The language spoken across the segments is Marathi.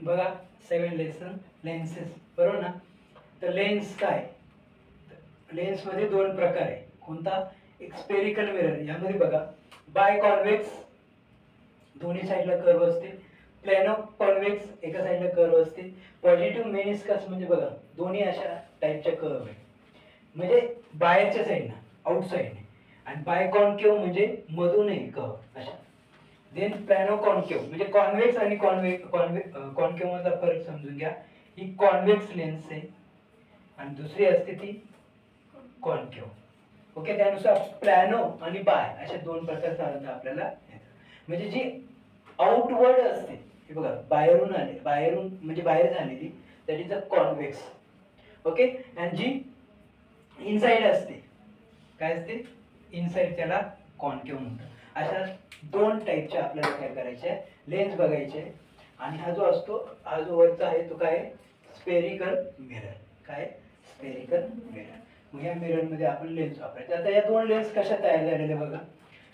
बघा 7 लेसन लेन्सेस, बरोबर ना. तर लेन्स काय, लेन्स मध्ये दोन प्रकार आहे. कोणता, एक स्पेरिकल मिरर, यामध्ये बघा बाय कॉन्व्हेक्स दोन्ही साईडला कर्व असते, प्लॅनो कॉन्व्हेक्स एका साईडला कर्व असते, पॉझिटिव्ह मेनिस्कस म्हणजे बघा दोन्ही अशा टाईपच्या कर्व आहे, म्हणजे बाहेरच्या साईडनं आउट साईडने, आणि बाय कॉन्केव्ह म्हणजे मधूनही कर्व अशा. देन प्लॅनो कॉन्केव्ह म्हणजे कॉन्व्हेक्स आणि कॉन्केव्ह मधला फरक समजून घ्या. ही कॉन्व्हेक्स लेन्स आहे आणि दुसरी असते ती कॉन्केव्ह. ओके, त्यानुसार प्लॅनो आणि बाय अशा दोन प्रकारचा अर्थ आपल्याला येतात. म्हणजे जी आउटवर्ड असते, हे बघा बाहेरून आले, बाहेरून म्हणजे बाहेर झालेली, that is a convex. Okay, आणि जी इनसाइड असते, काय असते इनसाइड, त्याला कॉन्केव्ह म्हणतात. अशा दोन टाईपच्या आपल्याला काय करायचे, लेन्स बघायचे. आणि हा जो असतो, हा जो वरचा आहे तो काय, स्पेरिकल मिरर. काय, स्पेरिकल मिरर. मग या मिरर मध्ये आपण लेन्स वापरायचे. आता या दोन लेन्स कशा तयार झालेल्या बघा,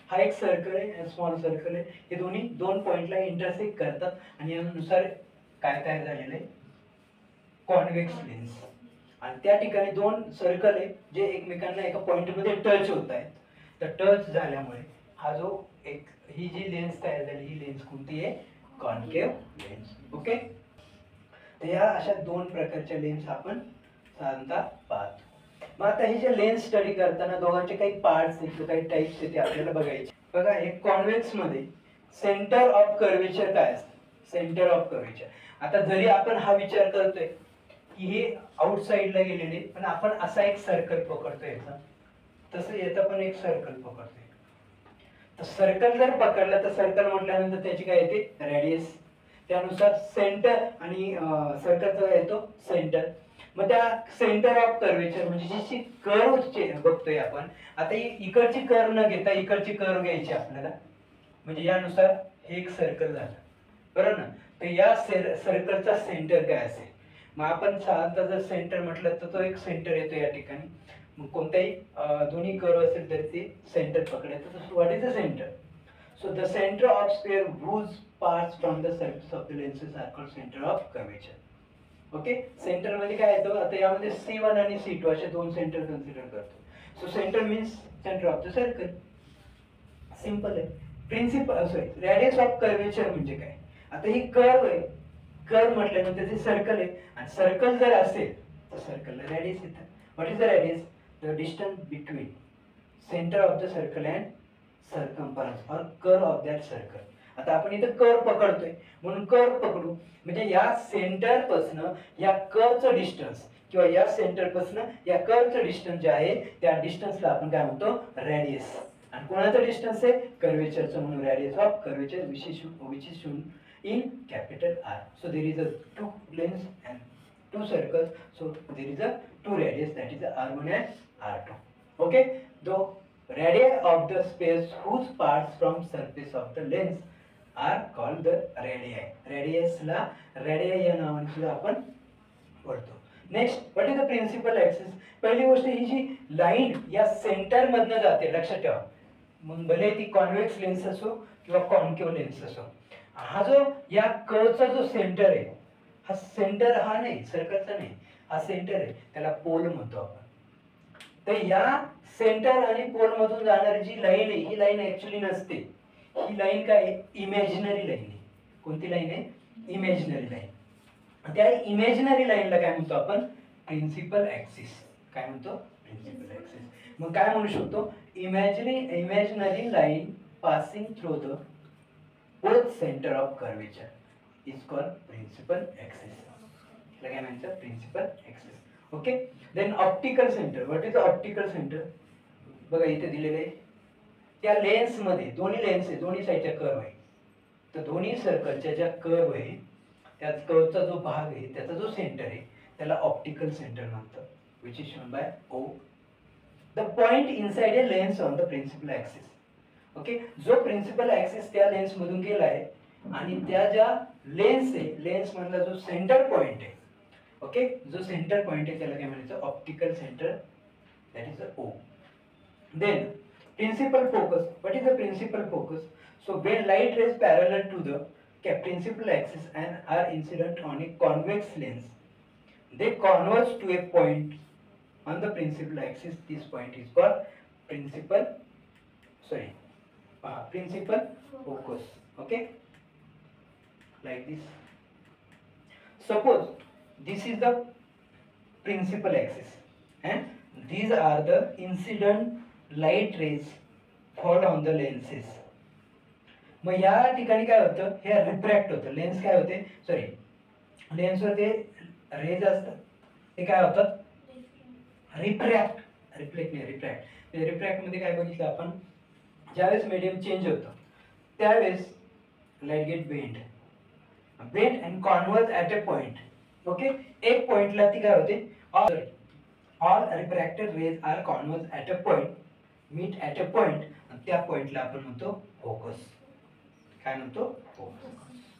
हा एक सर्कल आहे, स्मॉल सर्कल आहे, हे दोन्ही दोन पॉइंटला इंटरसेक्ट करतात आणि यानुसार काय तयार झालेलं आहे, कॉन्व्हेक्स लेन्स. आणि त्या ठिकाणी दोन सर्कल आहे जे एकमेकांना एका पॉइंट मध्ये टच होत आहेत. तर टच झाल्यामुळे हा जो एक, ही जी लेन्स तयार झाली, ही लेन्स कोणती आहे, कॉन्केव्ह लेन्स. ओके, तर या अशा दोन प्रकारच्या लेन्स आपण साधारणतः पाहतो. मग आता हे जे लेन्स स्टडी करताना दोघांचे काही पार्ट्स आहेत, काही टाइप्स आहेत, ते आपल्याला बघायचे. बघा हे कॉन्व्हेक्स मध्ये सेंटर ऑफ कर्वेचर काय असतं, सेंटर ऑफ कर्वेचर. आता जरी आपण हा विचार करतोय की हे आउटसाइडला गेलेले, पण आपण असा एक सर्कल पकडतोय याचा, तसं याचा पण एक सर्कल पकडतोय. तर सर्कल जर पकडला तर सर्कल म्हटल्यानंतर त्याची काय येते, रेडियस. त्यानुसार सेंटर आणि सर्कलचा काय येतो, सेंटर. मग त्या सेंटर ऑफ कर्वेचर म्हणजे जी कर्व बघतोय आपण, आता इकडची कर्व न घेता इकडची कर्व घ्यायची आपल्याला, म्हणजे यानुसार हे एक सर्कल झालं, बरोबर ना. तर या सर्कलचा सेंटर काय असेल, मग आपण साधारणतः जर सेंटर म्हटलं तर तो एक सेंटर येतो या ठिकाणी. मग कोणत्याही दोन्ही कर्व असेल तर ते सेंटर पकडायचं. तर what is the centre, so the centre of square whose parts from the surface of the lenses are called center of curvature. Okay, centre मध्ये काय येतं, आता यामध्ये C1 आणि C2 असे दोन सेंटर कन्सिडर करतो. So centre means centre of the circle. Simple आहे. Principal sorry radius of curvature म्हणजे काय, आता ही कर्व आहे, कर्व म्हटल्यानंतर ते सर्कल आहे, आणि सर्कल जर असेल तर सर्कलला रेडियस येतं. What is the radius, the distance between centre of the circle and circumference और कर्व ऑफ दॅट सर्कल. आता आपण इथं कर्व पकडतोय म्हणून कर्व पकडू, म्हणजे या सेंटर पासून या कर्वचं डिस्टन्स, किंवा या सेंटर पासून या कर्वचं डिस्टन्स जे आहे त्या डिस्टन्सला आपण काय म्हणतो, रेडियस. आणि कोणाचं डिस्टन्स आहे, कर्वेचरचं, म्हणून radius of curvature which is shown in capital R. So there is a two lanes and two circles. So there is a two radius, that is the R1 and R2. Okay, the radii of the space whose parts from surface of the lens are called the radii. Radius ला radii या नावाने सुद्धा आपण बोलतो. Next, what is the principal axis. पहिली गोष्ट, ही जी लाईन या सेंटर मधनं जाते, लक्षात ठेवा. मग भले ती कॉन्व्हेक्स लेन्स असो किंवा कॉन्केव्ह लेन्स असो, हा जो या कर्वचा जो सेंटर आहे, हा सेंटर हा नाही, सर्कलचा नाही, हा सेंटर आहे, त्याला पोल म्हणतो आपण. तर या सेंटर आणि पोल मधून जाणारी जी लाईन आहे, ही लाईन ऍक्च्युअली नसते. ही लाईन काय आहे, इमॅजिनरी लाईन आहे. कोणती लाईन आहे, इमॅजिनरी लाईन. त्या इमॅजिनरी लाईनला काय म्हणतो आपण, प्रिन्सिपल ऍक्सिस. काय म्हणतो, प्रिन्सिपल ऍक्सिस. मग काय म्हणू शकतो, imaginary line passing through the both center of curvature is called principal axis. काय म्हणतात, principal axis. Okay, then optical centre. What is optical centre, बघा इथे दिलेले आहे, त्या लेन्स मध्ये दोन्ही लेन्स आहे, दोन्ही साईडच्या कर्व आहे. तर दोन्ही सर्कलच्या ज्या कर्व आहे, त्या कर्वचा जो भाग आहे, त्याचा जो सेंटर आहे, त्याला ऑप्टिकल सेंटर म्हणतात, which is shown by O. The point inside a lens on the principal axis. Okay, जो प्रिन्सिपल ऍक्सिस त्या लेन्स मधून गेलाय आणि त्या ज्या लेन्स आहे, लेन्स मधला जो सेंटर पॉइंट आहे, ओके, जो सेंटर पॉइंट आहे त्याला काय म्हणायचं, optical centre, that is O. Then principal focus. What is the principal focus, so when light rays parallel to the principal axis and are incident on a convex lens. They converge to a point on the principal axis. This point is called principal focus. Okay, like this. Suppose this is the principal axis and these are the incident light rays fall on the lenses. मग या ठिकाणी काय होतं, हे रिफ्रॅक्ट होतं. लेन्स काय होते, सॉरी, लेन्सवर ते रेज असतात ते काय होतात, रिफ्रॅक्ट मध्ये काय बघितलं आपण, ज्यावेळेस मीडियम चेंज होतं त्यावेळेस light get bend and converge at a point. Okay, एक पॉइंटला ती काय होते, all refracted rays are converge at a point, meet at a point, आणि त्या पॉइंटला आपण म्हणतो फोकस. काय म्हणतो, फोकस.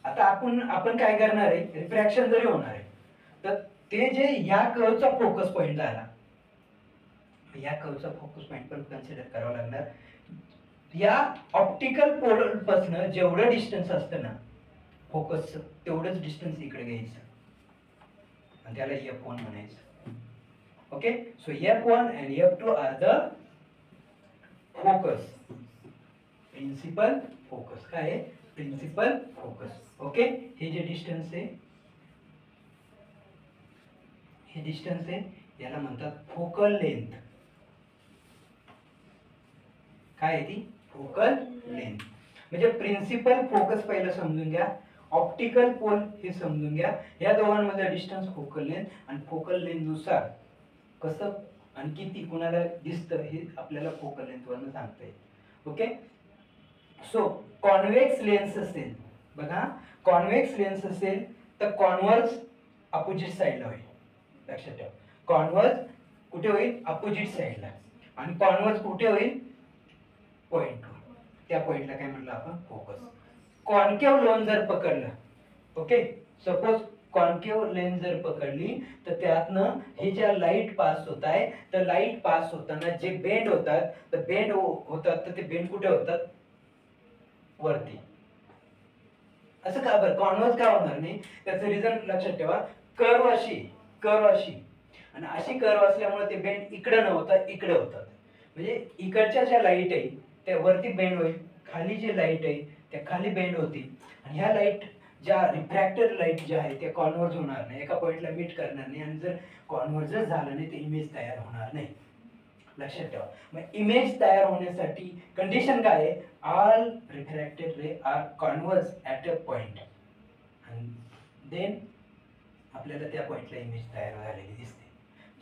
आता आपण काय करणार आहे, रिफ्रॅक्शन जरी होणार आहे तर ते जे या कर्वचा फोकस पॉइंट झाला, या कर्वचा फोकस पॉइंट पण कन्सिडर करावा लागणार. या ऑप्टिकल पोल पासून जेवढं डिस्टन्स असतं ना फोकस, तेवढंच डिस्टन्स इकडे घ्यायचं आणि त्याला F1 म्हणायचं. Okay, so F1 and F2 are the focus, principal focus. काय आहे, प्रिन्सिपल फोकस. ओके, हे जे डिस्टन्स आहे, हे डिस्टन्स आहे, याला म्हणतात फोकल लेंथ. काय आहे ती, फोकल लेंथ. म्हणजे प्रिन्सिपल फोकस पहिलं समजून घ्या, ऑप्टिकल पोल हे समजून घ्या. या दोघांमध्ये डिस्टन्स फोकल लेंथ, आणि फोकल लेंथ नुसार कसं आणि किती कुणाला दिसतं हे आपल्याला फोकल लेंथ वरून सांगता येईल. ओके, सो कॉन्व्हेक्स लेन्स असेल बघा, कॉन्व्हेक्स लेन्स असेल तर कॉन्व्हर्ज अपोजिट साइडला होईल. लक्षात ठेवा, कॉन्व्हर्ज कुठे होईल, अपोजिट साइडला, आणि कॉन्व्हर्ज कुठे होईल, पॉइंट. त्या पॉइंटला काय म्हटलं आपण, फोकस. कॉन्केव लेन्स जर पकडलं, ओके, सपोज कॉन्केव लेन्स जर पकडली तर त्यातनं हे ज्या लाईट पास होत आहे, तर लाईट पास होताना जे बेंड होतात, तर बेंड होतात, तर ते बेंड कुठे होतात, वरती. असं का बरं, कॉन्व्हर्स का होणार नाही, त्याचं रिझन लक्षात ठेवा. कर्व अशी आणि अशी कर्व असल्यामुळे ते बेंड इकडे न होता इकडे होतात. म्हणजे इकडच्या ज्या लाईट आहे त्या वरती बेंड होईल, खाली जे लाईट आहे त्या खाली बेंड होतील, आणि ह्या लाईट ज्या रिफ्रॅक्टेड लाईट ज्या आहे त्या कॉन्व्हर्ज होणार नाही, एका पॉइंटला मीट करणार नाही, आणि जर कॉन्व्हर्ज झालं नाही तर इमेज तयार होणार नाही. लक्षात ठेवा. मग इमेज तयार होण्यासाठी कंडिशन काय आहे, all refracted ray are converge at a point, आणि देन आपल्याला त्या पॉइंटला इमेज तयार झालेली दिसते.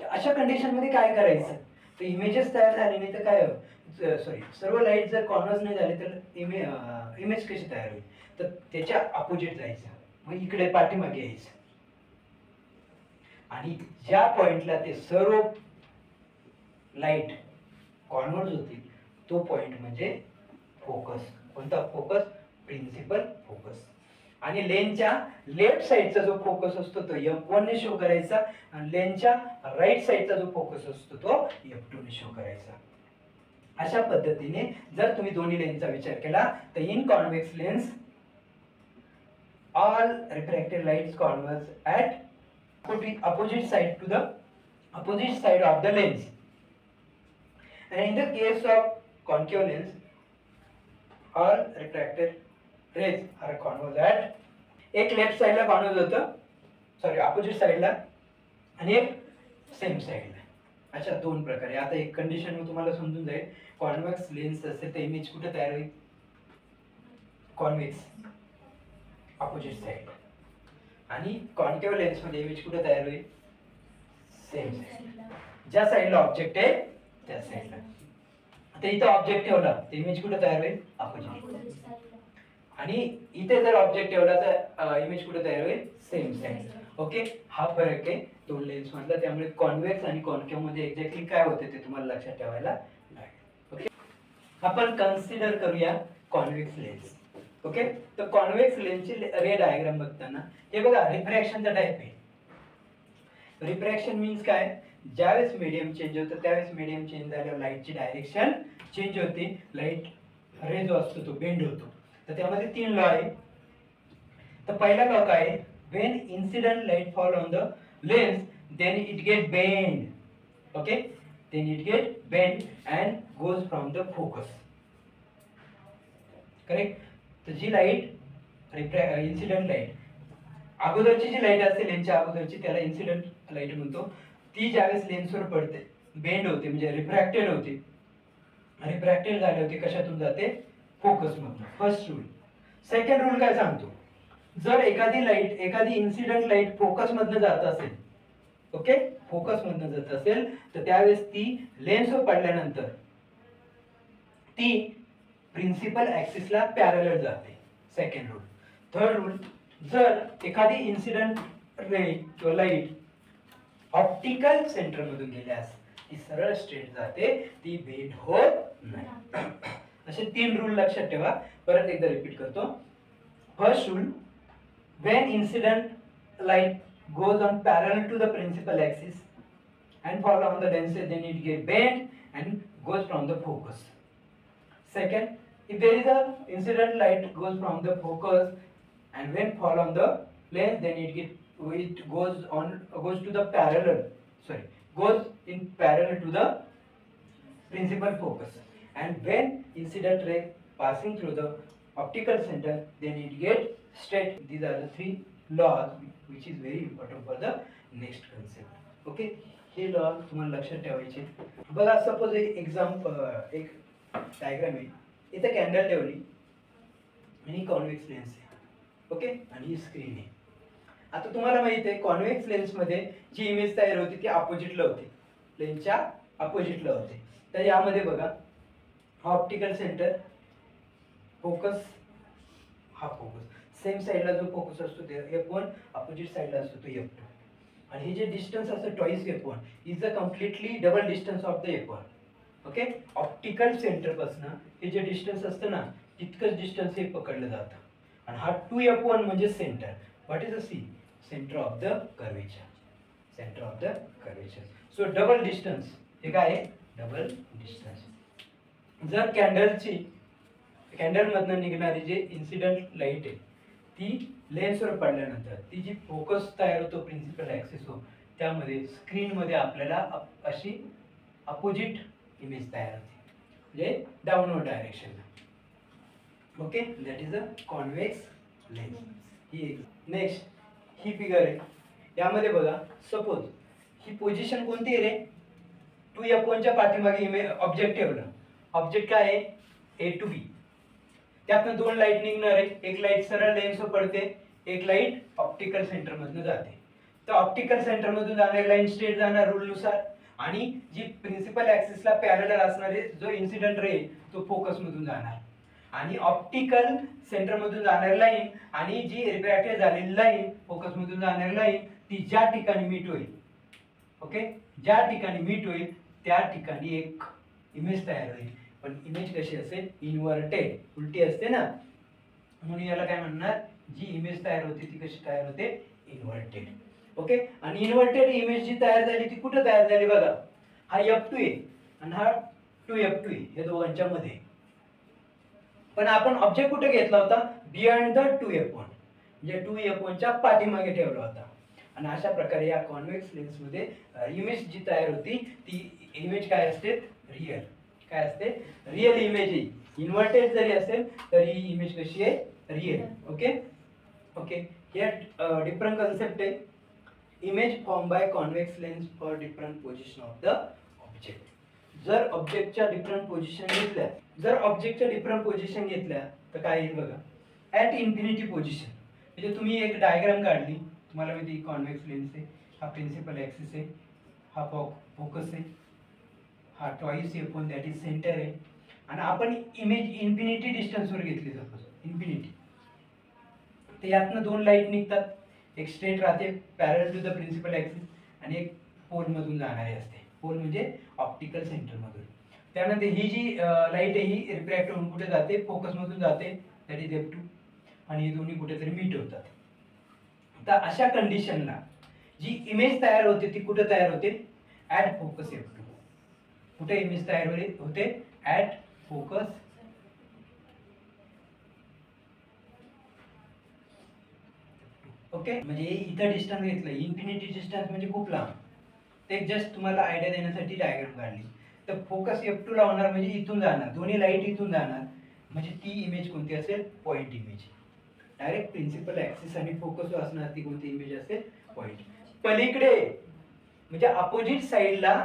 अशा कंडिशन मध्ये काय करायचं, तर इमेजेस तयार झाले नाही तर काय, सॉरी, सर्व लाईट जर कॉन्व्हर्ज नाही झाले तर इमेज कशी तयार होईल, तर त्याच्या अपोजिट जायचं, मग इकडे पाठीमागे यायचं, आणि ज्या पॉइंटला ते सर्व लाईट कॉन्व्हर्ज होतील तो पॉइंट म्हणजे फोकस. कोणता फोकस, प्रिन्सिपल फोकस. आणि लेनच्या लेफ्ट साइडचा जो फोकस असतो तो F1 ने शो करायचा, आणि लेनच्या राईट साइडचा जो फोकस असतो तो F2 ने शो करायचा. अशा पद्धतीने जर तुम्ही दोन्ही लेन्सचा विचार केला तर in convex lens all refracted lights converge at opposite side of the lens, and in the case of concave lens all refracted rays are converge at एक लेफ्ट साइडला कॉन्व्हर्ज होतं, सॉरी अपोजिट साइडला, आणि एक सेम साइडला. अच्छा, दोन प्रकारे. आता एक कंडिशन मी तुम्हाला समजून जाईल. कॉन्व्हेक्स लेन्स असेल तर इमेज कुठे तयार होईल, कॉन्व्हेक्स अपोजिट साइड, आणि कॉन्केव्ह लेन्स मध्ये इमेज कुठे तयार होईल, सेम साइडला. ज्या साइडला ऑब्जेक्ट आहे त्या साइडला. आता इथे ऑब्जेक्ट ठेवला तर इमेज कुठे तयार होईल, अपोजिट, आणि इथे जर ऑब्जेक्ट ठेवला तर इमेज कुठे तयार होईल, सेम साइडला. ओके, हा फरक आहे दोन लेन्स मधला. त्यामुळे कॉन्व्हेक्स आणि कॉन्केव्ह मध्ये एक्झॅक्टली काय होते ते तुम्हाला लक्षात ठेवायला लागेल. ओके, आपण कन्सिडर करूया कॉन्व्हेक्स लेन्स. ओके, तर कॉन्व्हेक्स लेन्सची रे डायग्राम बघताना हे बघा, रिफ्रॅक्शनचा टाइप आहे. रिफ्रॅक्शन मीन्स काय, ज्यावेळेस मीडियम चेंज होतं त्यावेळेस मीडियम चेंज झाल्यावर लाईटची डायरेक्शन चेंज होते, लाईट रे जो असतो तो बेंड होतो. तर त्यामध्ये तीन लॉ आहे. तर पहिला लॉ काय आहे, when incident light fall on the lens then it get bend. Okay, then it get bent and goes from the focus. Correct. तर जी लाईट इन्सिडेंट लाईट अगोदरची जी लाईट असते लेन्सच्या अगोदरची त्याला इन्सिडेंट लाईट म्हणतो, ती ज्यावेळेस लेन्सवर पडते बेंड होते म्हणजे रिफ्रॅक्टेड होते. रिफ्रॅक्टेड झाले होते कशातून जाते, फोकस मधून. First rule. सेकंड रूल काय सांगतो, जर एखादी इन्सिडेंट लाईट फोकस मधनं जात असेल, ओके, फोकस मधनं जात असेल तर त्यावेळेस ती लेन्सवर पडल्यानंतर ती प्रिन्सिपल ऍक्सिसला पॅरलल जाते. Second rule. थर्ड रूल, जर एखादी इन्सिडेंट रे किंवा लाईट ऑप्टिकल सेंटर मधून गेल्यास ती सरळ स्ट्रेट जाते, ती बेंड होत नाही. असे 3 रूल लक्षात ठेवा. परत एकदा रिपीट करतो. First rule, when incident light goes on parallel to the principal axis and fall on the lenses, then it get bent and goes from the focus. Second, if there is a incident light goes from the focus and when fall on the lens, then it goes to the parallel, goes in parallel to the principal focus, and when incident ray passing through the optical center, then it get straight. These are the 3 laws which is very important for the next concept. Okay, हे लॉ तुम्हाला लक्षात ठेवायचे. बघा, सपोज एक डायग्राम आहे. इथे कॅन्डल ठेवली आणि कॉन्व्हेक्स लेन्स आहे, ओके, आणि ही स्क्रीन आहे. आता तुम्हाला माहिती आहे कॉन्व्हेक्स लेन्स मध्ये जी इमेज तयार होती ती अपोजिटला होती, लेन्सच्या अपोजिटला होते. तर यामध्ये बघा, हा ऑप्टिकल सेंटर, फोकस, हा फोकस, सेम साइडला जो फोकस असतो ते F1, अपोजिट साइडला असतो तो F2. आणि हे जे डिस्टन्स असतं twice F1 is a completely double distance of the F1. Okay, optical centre पासून हे जे डिस्टन्स असतं ना तितकंच डिस्टन्स हे पकडलं जातं. आणि हा 2F1 म्हणजे centre. What is the C, centre of the curvature, centre of the curvature. So double distance, हे काय आहे, डबल डिस्टन्स. जर कॅन्डल मधनं निघणारी जे इन्सिडेंट लाईट आहे ती लेन्सवर पडल्यानंतर ती जी फोकस तयार होतो प्रिन्सिपल ऍक्सिस हो, त्यामध्ये स्क्रीनमध्ये आपल्याला अशी अपोजिट इमेज तयार होते, म्हणजे डाऊनवर्ड डायरेक्शनला. Okay, that is a convex lens. ही नेक्स्ट ही फिगर आहे. यामध्ये बघा, सपोज ही पोझिशन कोणती आहे रे, 2F1च्या पाठीमागे इमेज ऑब्जेक्ट ठेवलं. ऑब्जेक्ट काय आहे, A to B. त्यातनं 2 लाईट निघणार आहे. एक लाईट सरळ लेन्सवर पडते, एक लाईट ऑप्टिकल सेंटर मधून जाते. तर ऑप्टिकल सेंटर मधून जाणारी लाईन स्ट्रेट जाणार रूल नुसार, आणि जी प्रिन्सिपल ऍक्सिसला पॅरलल असणारे जो इन्सिडेंट रे तो फोकस मधून जाणार. आणि ऑप्टिकल सेंटर मधून जाणारी लाईन आणि जी रिफ्रॅक्टेड झालेली लाईन फोकस मधून जाणारी लाईन ती ज्या ठिकाणी मीट होईल, ओके, ज्या ठिकाणी मीट होईल त्या ठिकाणी एक इमेज तयार होईल. पण इमेज कशी असेल, इन्व्हर्टेड, उलटी असते ना, म्हणून याला काय म्हणणार, जी इमेज तयार होते ती कशी तयार होते, इन्व्हर्टेड. ओके, आणि इन्व्हर्टेड इमेज जी तयार झाली ती कुठे तयार झाली बघा, हा F2 आहे आणि हा 2F2 आहे, हे दोघांच्या मध्ये. पण आपण ऑब्जेक्ट कुठे घेतला होता, बियॉन्ड द 2F1, म्हणजे 2F1च्या पाठीमागे ठेवला होता. आणि अशा प्रकारे या कॉन्व्हेक्स लेन्स मध्ये इमेज जी तयार होती ती इमेज काय असते, रिअल, काय असते, रिअल इमेज आहे. इन्व्हर्टेड जरी असेल तरी ही इमेज कशी आहे, रिअल. ओके ओके, हे डिफरंट कन्सेप्ट आहे. Image form by convex lens for different position of the object. जर ऑब्जेक्टच्या डिफरंट पोझिशन घेतल्या तर काय येईल बघा, ॲट इन्फिनिटी पोझिशन. म्हणजे तुम्ही एक डायग्राम काढली, तुम्हाला माहिती कॉन्व्हेक्स लेन्स आहे, हा प्रिन्सिपल ऍक्सिस आहे, हा फोकस आहे, हा twice F1 that is centre आहे. आणि आपण इमेज इन्फिनिटी डिस्टन्सवर घेतली, सपोज इन्फिनिटी, तर यातनं 2 लाईट निघतात. एक स्ट्रेट राहते parallel to the principal axis आणि एक पोल मधून जाणारी असते. पोल म्हणजे ऑप्टिकल सेंटर मधून. त्यानंतर ही जी लाईट आहे ही रिफ्रॅक्ट होऊन कुठे जाते, फोकस मधून जाते, दॅट इज F2, आणि हे दोन्ही कुठेतरी मीट होतात. तर अशा कंडिशनला जी इमेज तयार होते ती कुठे तयार होते, ॲट फोकस F2. कुठे इमेज तयार होते, ॲट फोकस ओके, म्हणजे इथं डिस्टन्स घेतलं, इन्फिनिटी डिस्टन्स म्हणजे खूप लांब, ते जस्ट तुम्हाला आयडिया देण्यासाठी डायग्राम काढली. तर फोकस F2 ला होणार म्हणजे इथून जाणार, दोन्ही लाईट इथून जाणार, म्हणजे ती इमेज कोणती असेल, point image. Direct principal axis आणि फोकस असणार ती कोणती इमेज असेल, पॉइंट. पलीकडे म्हणजे अपोजिट साइडला,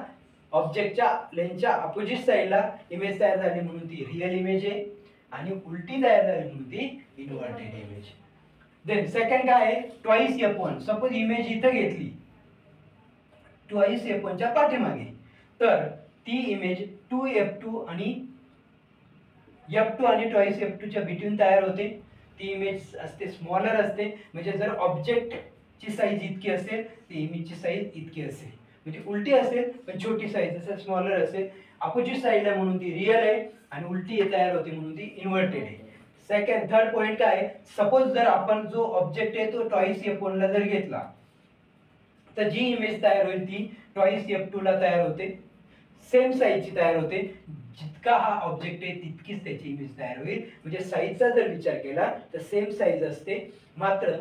ऑब्जेक्टच्या लेन्सच्या अपोजिट साइडला इमेज तयार झाली म्हणून ती रिअल इमेज आहे, आणि उलटी तयार झाली म्हणून ती इन्व्हर्टेड इमेज. देन सेकंड काय आहे, ट्वाइस F1. सपोज इमेज इथं घेतली ट्वाइस F1 च्या पाठीमागे, तर ती इमेज 2F2 आणि F2 आणि ट्वाइस F2 च्या बिटवीन तयार होते. ती इमेज असते स्मॉलर असते, म्हणजे जर ऑब्जेक्ट ची साईज इतकी असेल ती इमेजची साईज इतकी असेल, म्हणजे उलटी असेल पण छोटी साईज असेल, स्मॉलर असेल. अपोजिट साईडला म्हणून ती रिअल आहे आणि उलटी तयार होते म्हणून ती इन्व्हर्टेड आहे. सेकंड थर्ड पॉइंट काय आहे, सपोज जर आपण जो ऑब्जेक्ट आहे तो ट्वाइस F1 ला जर घेतला, तर जी इमेज तयार होईल ती ट्वाइस F2 ला तयार होते, सेम साईजची तयार होते. जितका हा ऑब्जेक्ट आहे तितकीच त्याची इमेज तयार होईल. म्हणजे साईजचा जर विचार केला तर सेम साईज असते, मात्र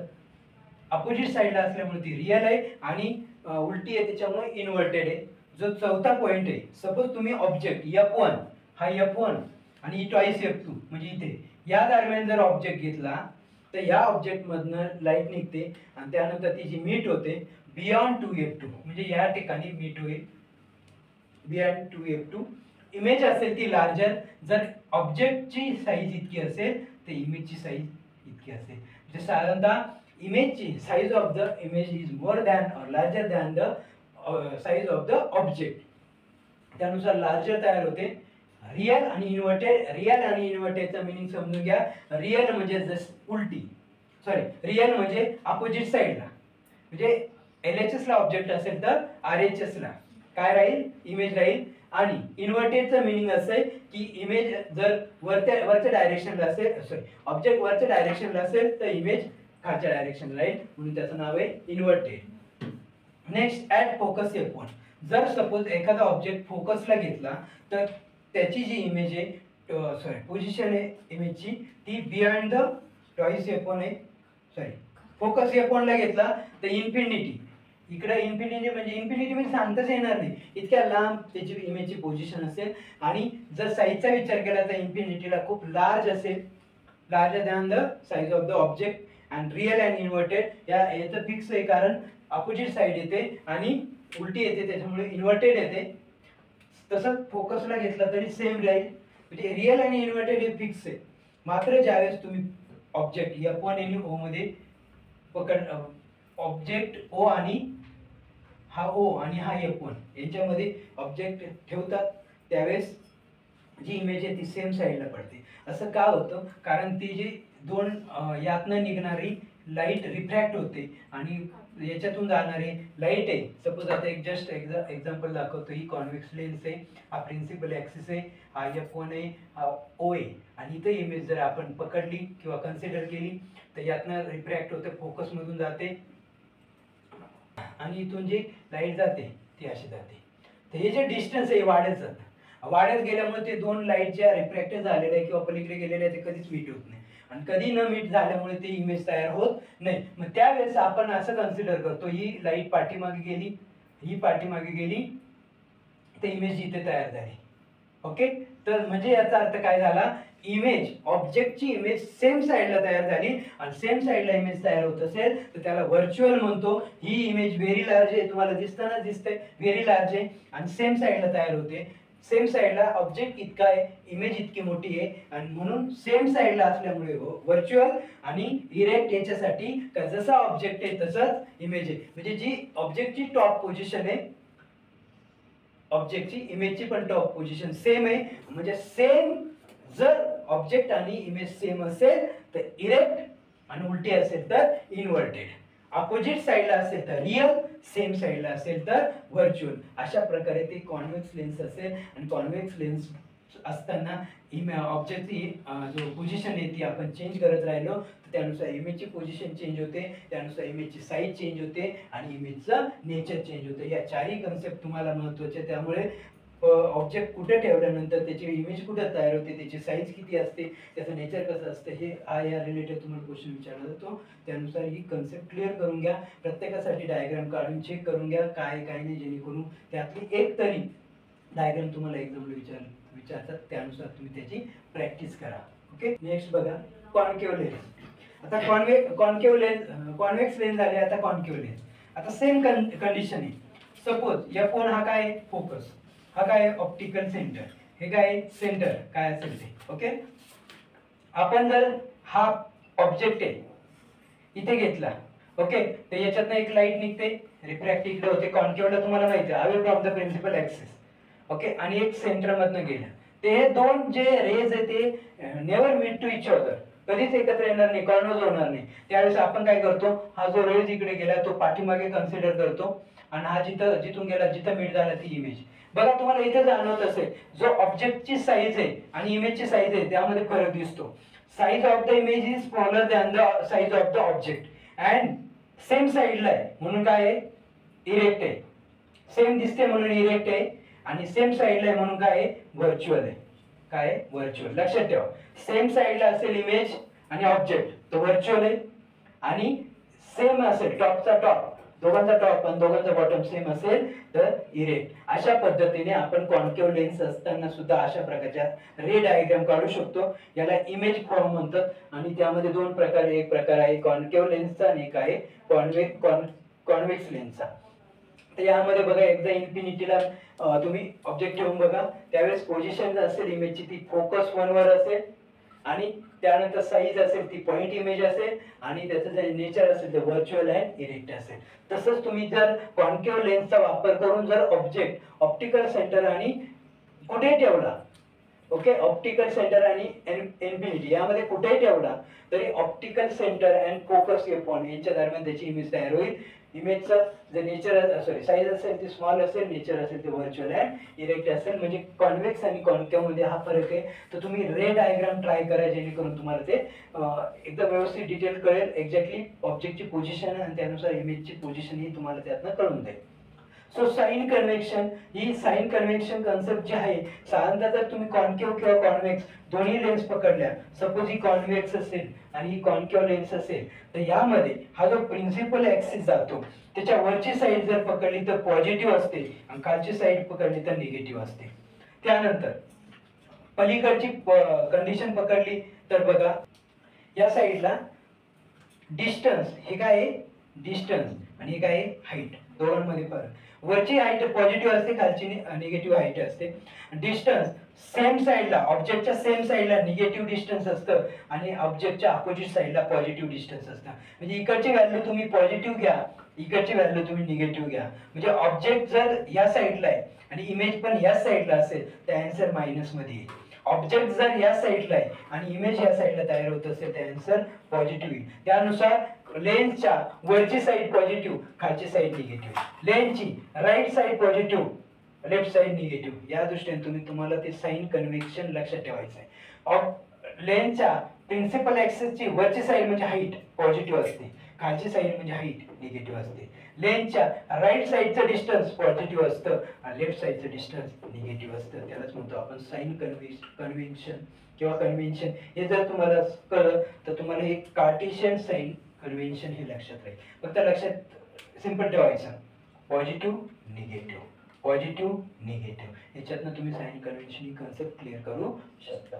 अपोजिट साईडला असल्यामुळे ती रिअल आहे आणि उलटी आहे त्याच्यामुळे इन्व्हर्टेड आहे. जो चौथा पॉइंट आहे, सपोज तुम्ही ऑब्जेक्ट F1 हा F1 आणि ट्वाइस F2 म्हणजे इथे या दरम्यान जर ऑब्जेक्ट घेतला, तर या ऑब्जेक्ट मधनं लाईट निघते आणि त्यानंतर ती जी मीट होते बियॉन्ड 2F2, म्हणजे या ठिकाणी मीट होईल बियॉन्ड 2F2. इमेज असेल ती लार्जर, जर ऑब्जेक्टची साईज इतकी असेल तर इमेजची साईज इतकी असेल. म्हणजे साधारणतः इमेजची size of the image is more than or larger than the size of the object. त्यानुसार लार्जर तयार होते. रिअल आणि इन्व्हर्टेड, रिअल आणि इन्व्हर्टेडचा मिनिंग समजून घ्या. रिअल म्हणजे जस्ट उलटी, सॉरी रिअल म्हणजे अपोजिट साईडला, म्हणजे LHS ला ऑब्जेक्ट असेल तर RHS ला काय राहील, इमेज राहील. आणि इन्व्हर्टेडचं मिनिंग असं की इमेज जर वरच्या डायरेक्शनला असेल, सॉरी ऑब्जेक्ट वरच्या डायरेक्शनला असेल तर इमेज खालच्या डायरेक्शनला राहील, म्हणून त्याचं नाव आहे inverted. Next at focus F1. जर सपोज एखादा ऑब्जेक्ट फोकसला घेतला तर त्याची जी इमेज आहे, सॉरी पोझिशन आहे इमेजची, ती बियॉन्ड द ट्वाइस F1 आहे. सॉरी फोकस F1 ला घेतला तर इन्फिनिटी, इकडे इन्फिनिटी म्हणजे इन्फिनिटी म्हणजे सांगताच येणार नाही, इतक्या लांब त्याची इमेजची पोझिशन असेल. आणि जर साईजचा विचार केला तर इन्फिनिटीला खूप लार्ज असेल, larger than the size of the object. And real and inverted याचं फिक्स आहे, कारण अपोजिट साईड येते आणि उलटी येते त्याच्यामुळे इन्व्हर्टेड येते. तसंच फोकसला घेतला तरी सेम राहील, म्हणजे रिअल आणि इन्व्हर्टेड हे फिक्स आहे. मात्र ज्यावेळेस तुम्ही ऑब्जेक्ट F1 आणि O मध्ये पकड, ऑब्जेक्ट O आणि हा O आणि हा F1 यांच्यामध्ये ऑब्जेक्ट ठेवतात, त्यावेळेस जी इमेज आहे ती सेम साईडला पडते. असं का होतं, कारण ती जी दोन यातनं निघणारी लाईट रिफ्रॅक्ट होते आणि याच्यातून जाणारे लाईट आहे. सपोज आता एक जस्ट एक्झाम्पल दाखवतो. ही कॉन्व्हेक्स लेन्स आहे, हा प्रिन्सिपल ॲक्सिस आहे, हा F1 आहे, हा O आहे, आणि इथे इमेज जर आपण पकडली किंवा कन्सिडर केली तर यातनं रिफ्रॅक्ट होते, फोकसमधून जाते आणि इथून जी लाईट जाते ती अशी जाते. तर हे जे डिस्टन्स आहे वाढत जातं, वाढत गेल्यामुळे ते दोन लाईट ज्या रिफ्रॅक्ट झालेल्या आहे किंवा पलीकडे गेलेल्या आहे ते कधीच मीट होत नाही, आणि कधी न मीट झाल्यामुळे ते इमेज तयार होत नाही. मग त्यावेळेस आपण असं कन्सिडर करतो, ही लाईट पाठीमागे गेली, ही पाठीमागे गेली, ते इमेज इथे तयार झाली. ओके, तर म्हणजे याचा अर्थ काय झाला, इमेज ऑब्जेक्टची इमेज सेम साईडला तयार झाली आणि सेम साईडला इमेज तयार होत असेल तर त्याला व्हर्च्युअल म्हणतो. ही इमेज व्हेरी लार्ज आहे, तुम्हाला दिसताना दिसतंय व्हेरी लार्ज आहे आणि सेम साईडला तयार होते. सेम साईडला ऑब्जेक्ट इतका आहे, इमेज इतकी मोठी आहे, आणि म्हणून सेम साईडला असल्यामुळे व्हर्च्युअल आणि इरेक्ट याच्यासाठी जसा ऑब्जेक्ट आहे तसंच इमेज आहे. म्हणजे जी ऑब्जेक्टची टॉप पोझिशन आहे, ऑब्जेक्टची इमेजची पण टॉप पोझिशन सेम आहे. म्हणजे सेम, जर ऑब्जेक्ट आणि इमेज सेम असेल तर इरेक्ट आणि उलटी असेल तर इन्व्हर्टेड. अपोजिट साईडला असेल तर रिअल, सेम साईडला असेल तर व्हर्च्युअल. अशा प्रकारे ते कॉन्व्हेक्स लेन्स असेल. आणि कॉन्व्हेक्स लेन्स असताना ऑब्जेक्टची जो पोझिशन आहे ती आपण चेंज करत राहिलो तर त्यानुसार इमेजची पोझिशन चेंज होते, त्यानुसार इमेजची साईज चेंज होते आणि इमेजचं नेचर चेंज होते. या चारही कन्सेप्ट तुम्हाला महत्त्वाचे, त्यामुळे ऑब्जेक्ट कुठे ठेवल्यानंतर त्याची इमेज कुठे तयार होते, त्याची साईज किती असते, त्याचं नेचर कसं असतं, हे या रिलेटेड तुम्हाला क्वेश्चन विचारला जातो. त्यानुसार ही कन्सेप्ट क्लिअर करून घ्या. प्रत्येकासाठी डायग्राम काढून चेक करून घ्या काय काय नाही, जेणेकरून त्यातली एक तरी डायग्राम तुम्हाला एक्झामला विचारतात, त्यानुसार तुम्ही त्याची प्रॅक्टिस करा. ओके. नेक्स्ट बघा कॉन्केव्ह लेन्स. आता कॉन्केव्ह लेन्स, कॉन्व्हेक्स लेन्स झाले, आता कॉन्केव्ह लेन्स. आता सेम कंडिशन आहे. सपोज F1 हा काय फोकस, हा काय ऑप्टिकल सेंटर, हे काय सेंटर काय असेल ते. ओके. आपण जर हा ऑब्जेक्ट आहे इथे घेतला, ओके, तर याच्यातनं एक लाईट निघते, रिफ्रॅक्ट इकडे होते, कॉन्केव्हला तुम्हाला माहिती आहे away from the principal axis. Okay. आणि एक सेंटर मधनं गेलं, ते हे दोन जे रेज आहे ते never meet to each other, कधीच एकत्र येणार नाही, कॉन्व्हर्ज होणार नाही. त्यावेळेस आपण काय करतो, हा जो रेज इकडे गेला तो पाठीमागे कन्सिडर करतो, आणि हा जिथून गेला जिथं मीट झाला ती इमेज. बघा तुम्हाला इथे जाणवत असेल, जो ऑब्जेक्टची साईज आहे आणि इमेजची साईज आहे त्यामध्ये फरक दिसतो. Size of the image is smaller than the size of the object, and same साईडला आहे म्हणून काय आहे, इरेक्ट आहे. सेम दिसते म्हणून इरेक्ट आहे, आणि सेम साईडला आहे म्हणून काय आहे, व्हर्च्युअल आहे. काय व्हर्च्युअल, लक्षात ठेवा. सेम साईडला असेल इमेज आणि ऑब्जेक्ट तो व्हर्च्युअल आहे, आणि सेम असेल टॉपचा टॉप, दोघांचा टॉप आणि दोघांचा बॉटम सेम असेल तर इरेक्ट. अशा पद्धतीने आपण कॉन्केव्ह लेन्स असताना सुद्धा अशा प्रकारच्या रे डायग्राम काढू शकतो. याला इमेज फॉर्म म्हणतात, आणि त्यामध्ये दोन प्रकार, एक प्रकार आहे कॉन्केव्ह लेन्सचा आणि एक आहे कॉन्व्हेक्स लेन्सचा. तर यामध्ये बघा एकदा इन्फिनिटीला तुम्ही ऑब्जेक्ट ठेवून बघा, त्यावेळेस पोझिशन असेल इमेजची ती फोकस 1 वर असेल, आणि त्यानंतर साईज असेल ती पॉइंट इमेज असेल, आणि त्याचं जे नेचर असेल ते व्हर्च्युअल अँड इरेक्ट असेल. तसंच तुम्ही जर कॉन्केव्ह लेन्सचा वापर करून जर ऑब्जेक्ट ऑप्टिकल सेंटर आणि कुठे ठेवला, ओके, ऑप्टिकल सेंटर आणि इन्फिनिटी यामध्ये कुठेही ठेवला तरी optical centre and focus F1 यांच्या दरम्यान त्याची इमेज तयार होईल. इमेजचं जे नेचर साईज असेल ते स्मॉल असेल, नेचर असेल ते व्हर्च्युअल अँड इरेक्ट असेल. म्हणजे कॉन्व्हेक्स आणि कॉन्केव्ह मध्ये हा फरक आहे. तर तुम्ही रे डायग्राम ट्राय करा, जेणेकरून तुम्हाला ते एकदम व्यवस्थित डिटेल कळेल, एक्झॅक्टली ऑब्जेक्टची पोझिशन आणि त्यानुसार इमेजची पोझिशन ही तुम्हाला त्यातनं कळून जाईल. सो साइन कन्व्हेक्शन, ही साइन कन्व्हेक्शन कन्सेप्ट जी आहे, साधारणतः जर तुम्ही कॉन्केव्ह किंवा कॉन्व्हेक्स दोन्ही लेन्स पकडल्या, सपोज ही कॉन्व्हेक्स असेल आणि ही कॉन्केव्ह लेन्स असेल, तर यामध्ये हा जो प्रिन्सिपल ऍक्सिस जातो त्याच्या वरची साईड जर पकडली तर पॉझिटिव्ह असते, आणि खालची साईड पकडली तर निगेटिव्ह असते. त्यानंतर पलीकडची कंडिशन पकडली तर बघा या साईडला डिस्टन्स, हे काय आहे डिस्टन्स, आणि हे काय आहे हाईट, दोघांमध्ये फरक. वरची हाईट पॉझिटिव्ह असते, खालची निगेटिव्ह हाईट असते. डिस्टन्स सेम साईडला, ऑब्जेक्टच्या सेम साईडला निगेटिव्ह डिस्टन्स असतं, आणि ऑब्जेक्टच्या अपोजिट साईडला पॉझिटिव्ह डिस्टन्स असतं. म्हणजे इकडची व्हॅल्यू तुम्ही पॉझिटिव्ह घ्या, इकडची व्हॅल्यू तुम्ही निगेटिव्ह घ्या. म्हणजे ऑब्जेक्ट जर या साईडला आहे आणि इमेज पण या साईडला असेल तर आन्सर मायनस मध्ये येईल. ऑब्जेक्ट जर या साईडला आहे आणि इमेज या साईडला तयार होत असेल तर आन्सर पॉझिटिव्ह येईल. त्यानुसार लेन्सच्या वरची साईड पॉझिटिव्ह, खालची साईड निगेटिव्ह. लेन्सची right side positive, left side negative. या दृष्टीने तुम्हाला ते साइन कन्व्हेक्शन लक्षात ठेवायचं आहे. लेन्सच्या प्रिन्सिपल ऍक्सिसची वरची साईड म्हणजे हाईट पॉझिटिव्ह असते, खालची साईड म्हणजे हाईट निगेटिव्ह असते. लेन्सच्या राईट साईडचं डिस्टन्स पॉझिटिव्ह असतं आणि लेफ्ट साईडचं डिस्टन्स निगेटिव्ह असतं. त्यालाच म्हणतो आपण साइन कन्व्हेन्शन किंवा कन्व्हेन्शन. हे जर तुम्हाला कळलं तर तुम्हाला हे कार्टेशियन साइन कन्व्हेन्शन हे लक्षात राहील. फक्त लक्षात सिंपल ठेवायचं, पॉझिटिव्ह निगेटिव्ह, पॉझिटिव्ह निगेटिव्ह, याच्यातनं तुम्ही साइन कन्व्हेन्शन ही कन्सेप्ट क्लिअर करू शकता.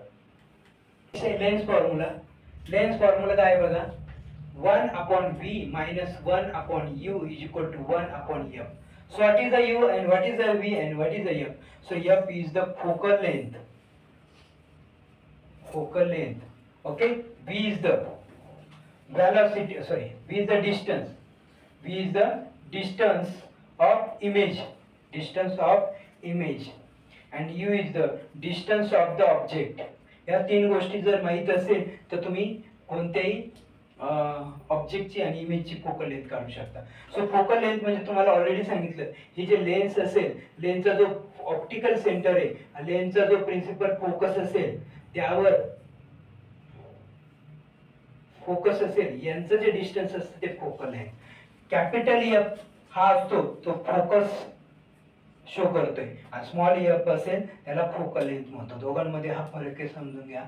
लेन्स फॉर्म्युला, लेन्स फॉर्म्युला काय बघा, 1/v minus 1/u is equal to 1/f. So what is the u and what is the v and what is the f? So f is the focal length. Focal length. Okay. V is the velocity. Sorry. V is the distance. V is the distance of image. Distance of image. And u is the distance of the object. या तीन गोष्टी जर माहित असेल तर तुम्ही कोणत्याही ऑब्जेक्टची आणि इमेजची फोकल लेंथ काढू शकता. सो फोकल लेंथ म्हणजे तुम्हाला ऑलरेडी सांगितलं, ही जे लेन्स असेल, लेन्सचा जो ऑप्टिकल सेंटर आहे, लेन्सचा जो प्रिन्सिपल फोकस असेल त्यावर फोकस असेल, यांचं जे डिस्टन्स असतं ते फोकल लेंथ. कॅपिटल एफ हा असतो तो फोकस शो करतोय. आणि स्मॉल एफ असेल त्याला फोकल लेंथ म्हणतो. दोघांमध्ये हा फरक आहे समजून घ्या.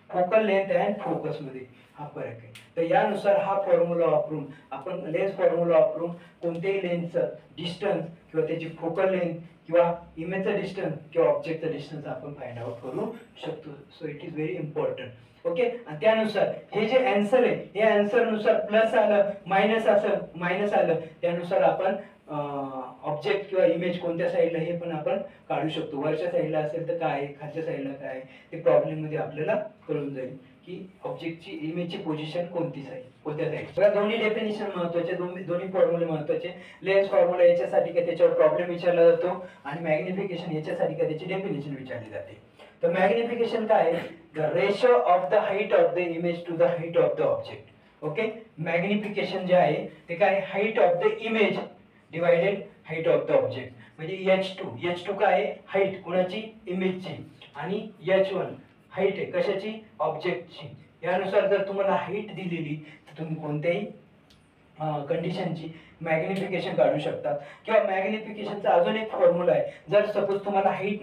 फोकल लेंथ अँड फोकस मध्ये हा फरक आहे. तर यानुसार हा फॉर्म्युला वापरून आपण लेन्स फॉर्म्युला वापरून कोणत्याही लेन्सचं डिस्टन्स किंवा त्याची फोकल लेंथ किंवा इमेजचं डिस्टन्स किंवा ऑब्जेक्टचं डिस्टन्स आपण फाइंड आउट करू शकतो. So it is very important. Okay. आणि त्यानुसार हे जे आन्सर आहे हे आन्सर नुसार प्लस आलं मायनस आलं त्यानुसार आपण ऑब्जेक्ट किंवा इमेज कोणत्या साईडला हे पण आपण काढू शकतो. वरच्या साईडला असेल तर काय, खालच्या साईडला काय, ते प्रॉब्लेम मध्ये आपल्याला कळून जाईल की ऑब्जेक्टची इमेजची पोझिशन कोणत्या साईड. दोन्ही डेफिनेशन महत्वाचे, दोन्ही फॉर्म्युले महत्वाचे. लेन्स फॉर्म्युला याच्यासाठी का त्याच्यावर प्रॉब्लेम विचारला जातो आणि मॅग्निफिकेशन याच्यासाठी का त्याची डेफिनेशन विचारली जाते. तर मॅग्निफिकेशन काय आहे? The ratio of the height of the image to the height of the object. Okay. Magnification जे आहे ते काय, height of the image divided height of the object. म्हणजे H2 काय आहे, हाईट कोणाची, इमेजची, आणि H1 हाईट आहे कशाची, ऑब्जेक्टची. यानुसार जर तुम्हाला हाईट दिलेली तर तुम्ही कोणत्याही कंडिशनची मॅग्निफिकेशन काढू शकतात. किंवा मॅग्निफिकेशनचा अजून एक फॉर्म्युला आहे. जर सपोज तुम्हाला हाईट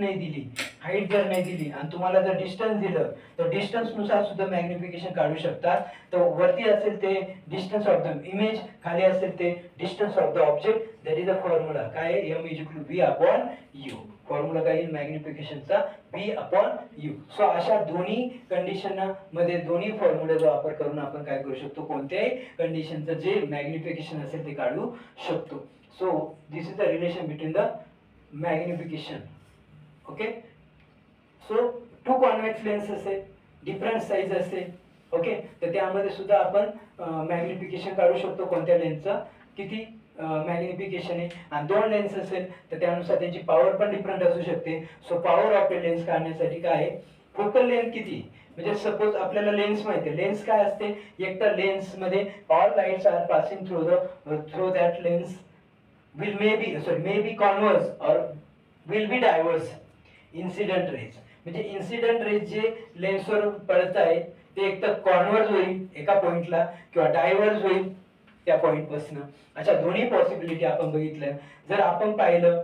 जर नाही दिली आणि तुम्हाला जर डिस्टन्स दिलं तर डिस्टन्स नुसार सुद्धा मॅग्निफिकेशन काढू शकतात. तर वरती असेल ते डिस्टन्स ऑफ द इमेज, खाली असेल ते distance of the object. That is a formula. काय आहे, m=v/u. फॉर्म्युला काय येईल मॅग्निफिकेशनचा, v/u. सो अशा दोन्ही कंडिशन मध्ये दोन्ही फॉर्म्युलेचा वापर करून आपण काय करू शकतो, कोणत्याही कंडिशनचं जे मॅग्निफिकेशन असेल ते काढू शकतो. So this is the relation between the magnification. Okay. So two convex lens असेल, डिफरंट साईज असेल, ओके, तर त्यामध्ये सुद्धा आपण मॅग्निफिकेशन काढू शकतो. कोणत्या लेन्सचं किती मॅग्निफिकेशन आहे. आणि दोन लेन्स असेल तर त्यानुसार त्यांची पॉवर पण डिफरंट असू शकते. So power of a lens काढण्यासाठी काय आहे, फोकल लेंथ किती. म्हणजे सपोज आपल्याला लेन्स माहिती आहे, लेन्स काय असते, एक तर लेन्स मध्ये all lights are passing through that lens may be converse or will be diverse incident rays. म्हणजे इन्सिडेंट रेज जे लेन्सवर पडत आहे ते एक तर कॉन्व्हर्स होईल एका पॉइंटला किंवा डायव्हर्स होईल त्या पॉइंट पासून. अच्छा, दोन्ही पॉसिबिलिटी आपण बघितल्या. जर आपण पाहिलं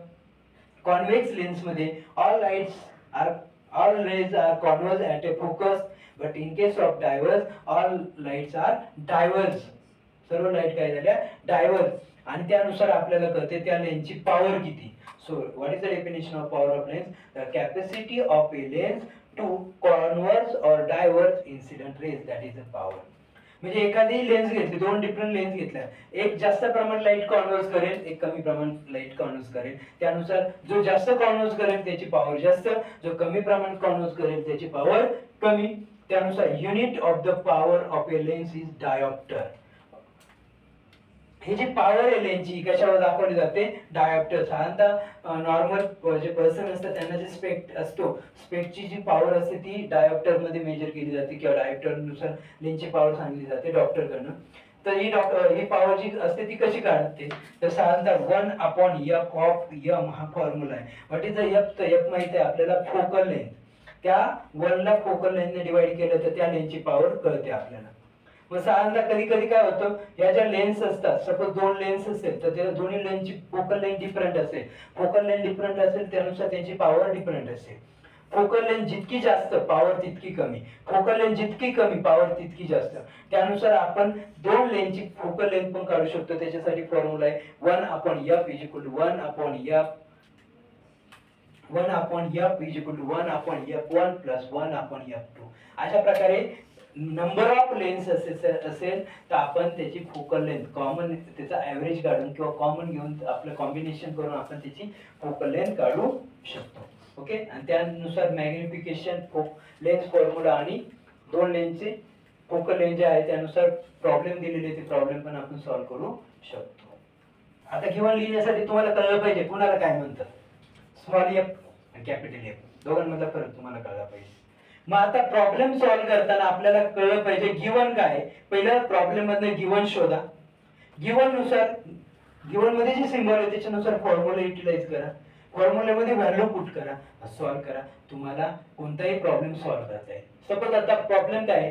कॉन्व्हेक्स लेन्स मध्ये all rays are converge at a focus, but in case of diverse all lights are diverse. सर्व लाईट काय झाल्या, डायव्हर्स. आणि त्यानुसार आपल्याला कळते त्या लेन्सची पॉवर किती. So what is the definition of power of lens, the capacity of a lens to converse or diverse incident rays, that is the power. म्हणजे एखादी लेन्स घेतली, दोन डिफरंट लेन्स घेतल्या, एक जास्त प्रमाणात लाईट कॉन्व्हर्स करेल, एक कमी प्रमाणात लाईट कॉन्व्हर्स करेल. त्यानुसार जो जास्त कॉन्व्हर्स करेल त्याची पॉवर जास्त, जो कमी प्रमाणात कॉन्व्हर्स करेल त्याची पॉवर कमी. त्यानुसार unit of the power of a lens is diopter. ही जी पॉवर आहे लेन्सची कशावर दाखवली जाते, डायोप्टर. साधारणतः नॉर्मल जे पर्सन असतात त्यांना जे स्पेक्ट असतो, स्पेक्टची जी पॉवर असते ती डायोप्टर मध्ये मेजर केली जाते किंवा डायोप्टर नुसार लेन्सची पॉवर सांगली जाते डॉक्टरकडनं. तर ही पॉवर जी असते ती कशी काढते, तर साधारणतः 1/f ऑफ m हा फॉर्म्युला आहे. व्हॉट इज द f, तर f माहिती आहे आपल्याला, फोकल लेंथ. त्या 1 ला फोकल लेंथने डिवाइड केलं तर त्या लेन्सची पॉवर कळते आपल्याला. मग साधारणतः कधी कधी काय होतं, या ज्या लेन्स असतात, सपोज दोन लेन्स असेल तर त्या दोन्ही लेन्सची फोकल लेंथ डिफरंट असेल. फोकल लेंथ डिफरंट असेल त्यानुसार त्यांची पॉवर डिफरंट असेल. फोकल लेंथ जितकी जास्त पॉवर तितकी कमी, फोकल लेंथ जितकी कमी पॉवर तितकी जास्त. त्यानुसार आपण दोन लेन्सची फोकल लेंथ पण काढू शकतो. त्याच्यासाठी फॉर्म्युला आहे 1/f = 1/f = 1/f1 + 1/f2. अशा प्रकारे नंबर ऑफ लेन्स असेल तर आपण त्याची फोकल लेंथ कॉमन, त्याचा ऍव्हरेज काढून किंवा कॉमन घेऊन आपलं कॉम्बिनेशन करून आपण त्याची फोकल लेंथ काढू शकतो. ओके. आणि त्यानुसार मॅग्निफिकेशन, लेन्स फॉर्म्युला आणि दोन लेन्सचे फोकल लेंथ जे आहे त्यानुसार प्रॉब्लेम दिलेले ते प्रॉब्लेम पण आपण सॉल्व्ह करू शकतो. आता गिव्हन लिहिण्यासाठी तुम्हाला कळलं पाहिजे कुणाला काय म्हणतात, स्मॉल एफ आणि कॅपिटल एफ, दोघांमधला फरक तुम्हाला कळला पाहिजे. मग आता प्रॉब्लेम सॉल्व्ह करताना आपल्याला कळलं पाहिजे गिव्हन काय. पहिलं प्रॉब्लेम मधनं गिव्हन शोधा. गिव्हन मध्ये जे सिम्बॉल आहे त्याच्यानुसार फॉर्म्युला युटिलाइज करा, फॉर्म्युल्यामध्ये व्हॅल्यू पुट करा, सॉल्व्ह करा. तुम्हाला कोणताही प्रॉब्लेम सॉल्व्ह करता येईल. सपोज आता प्रॉब्लेम काय आहे,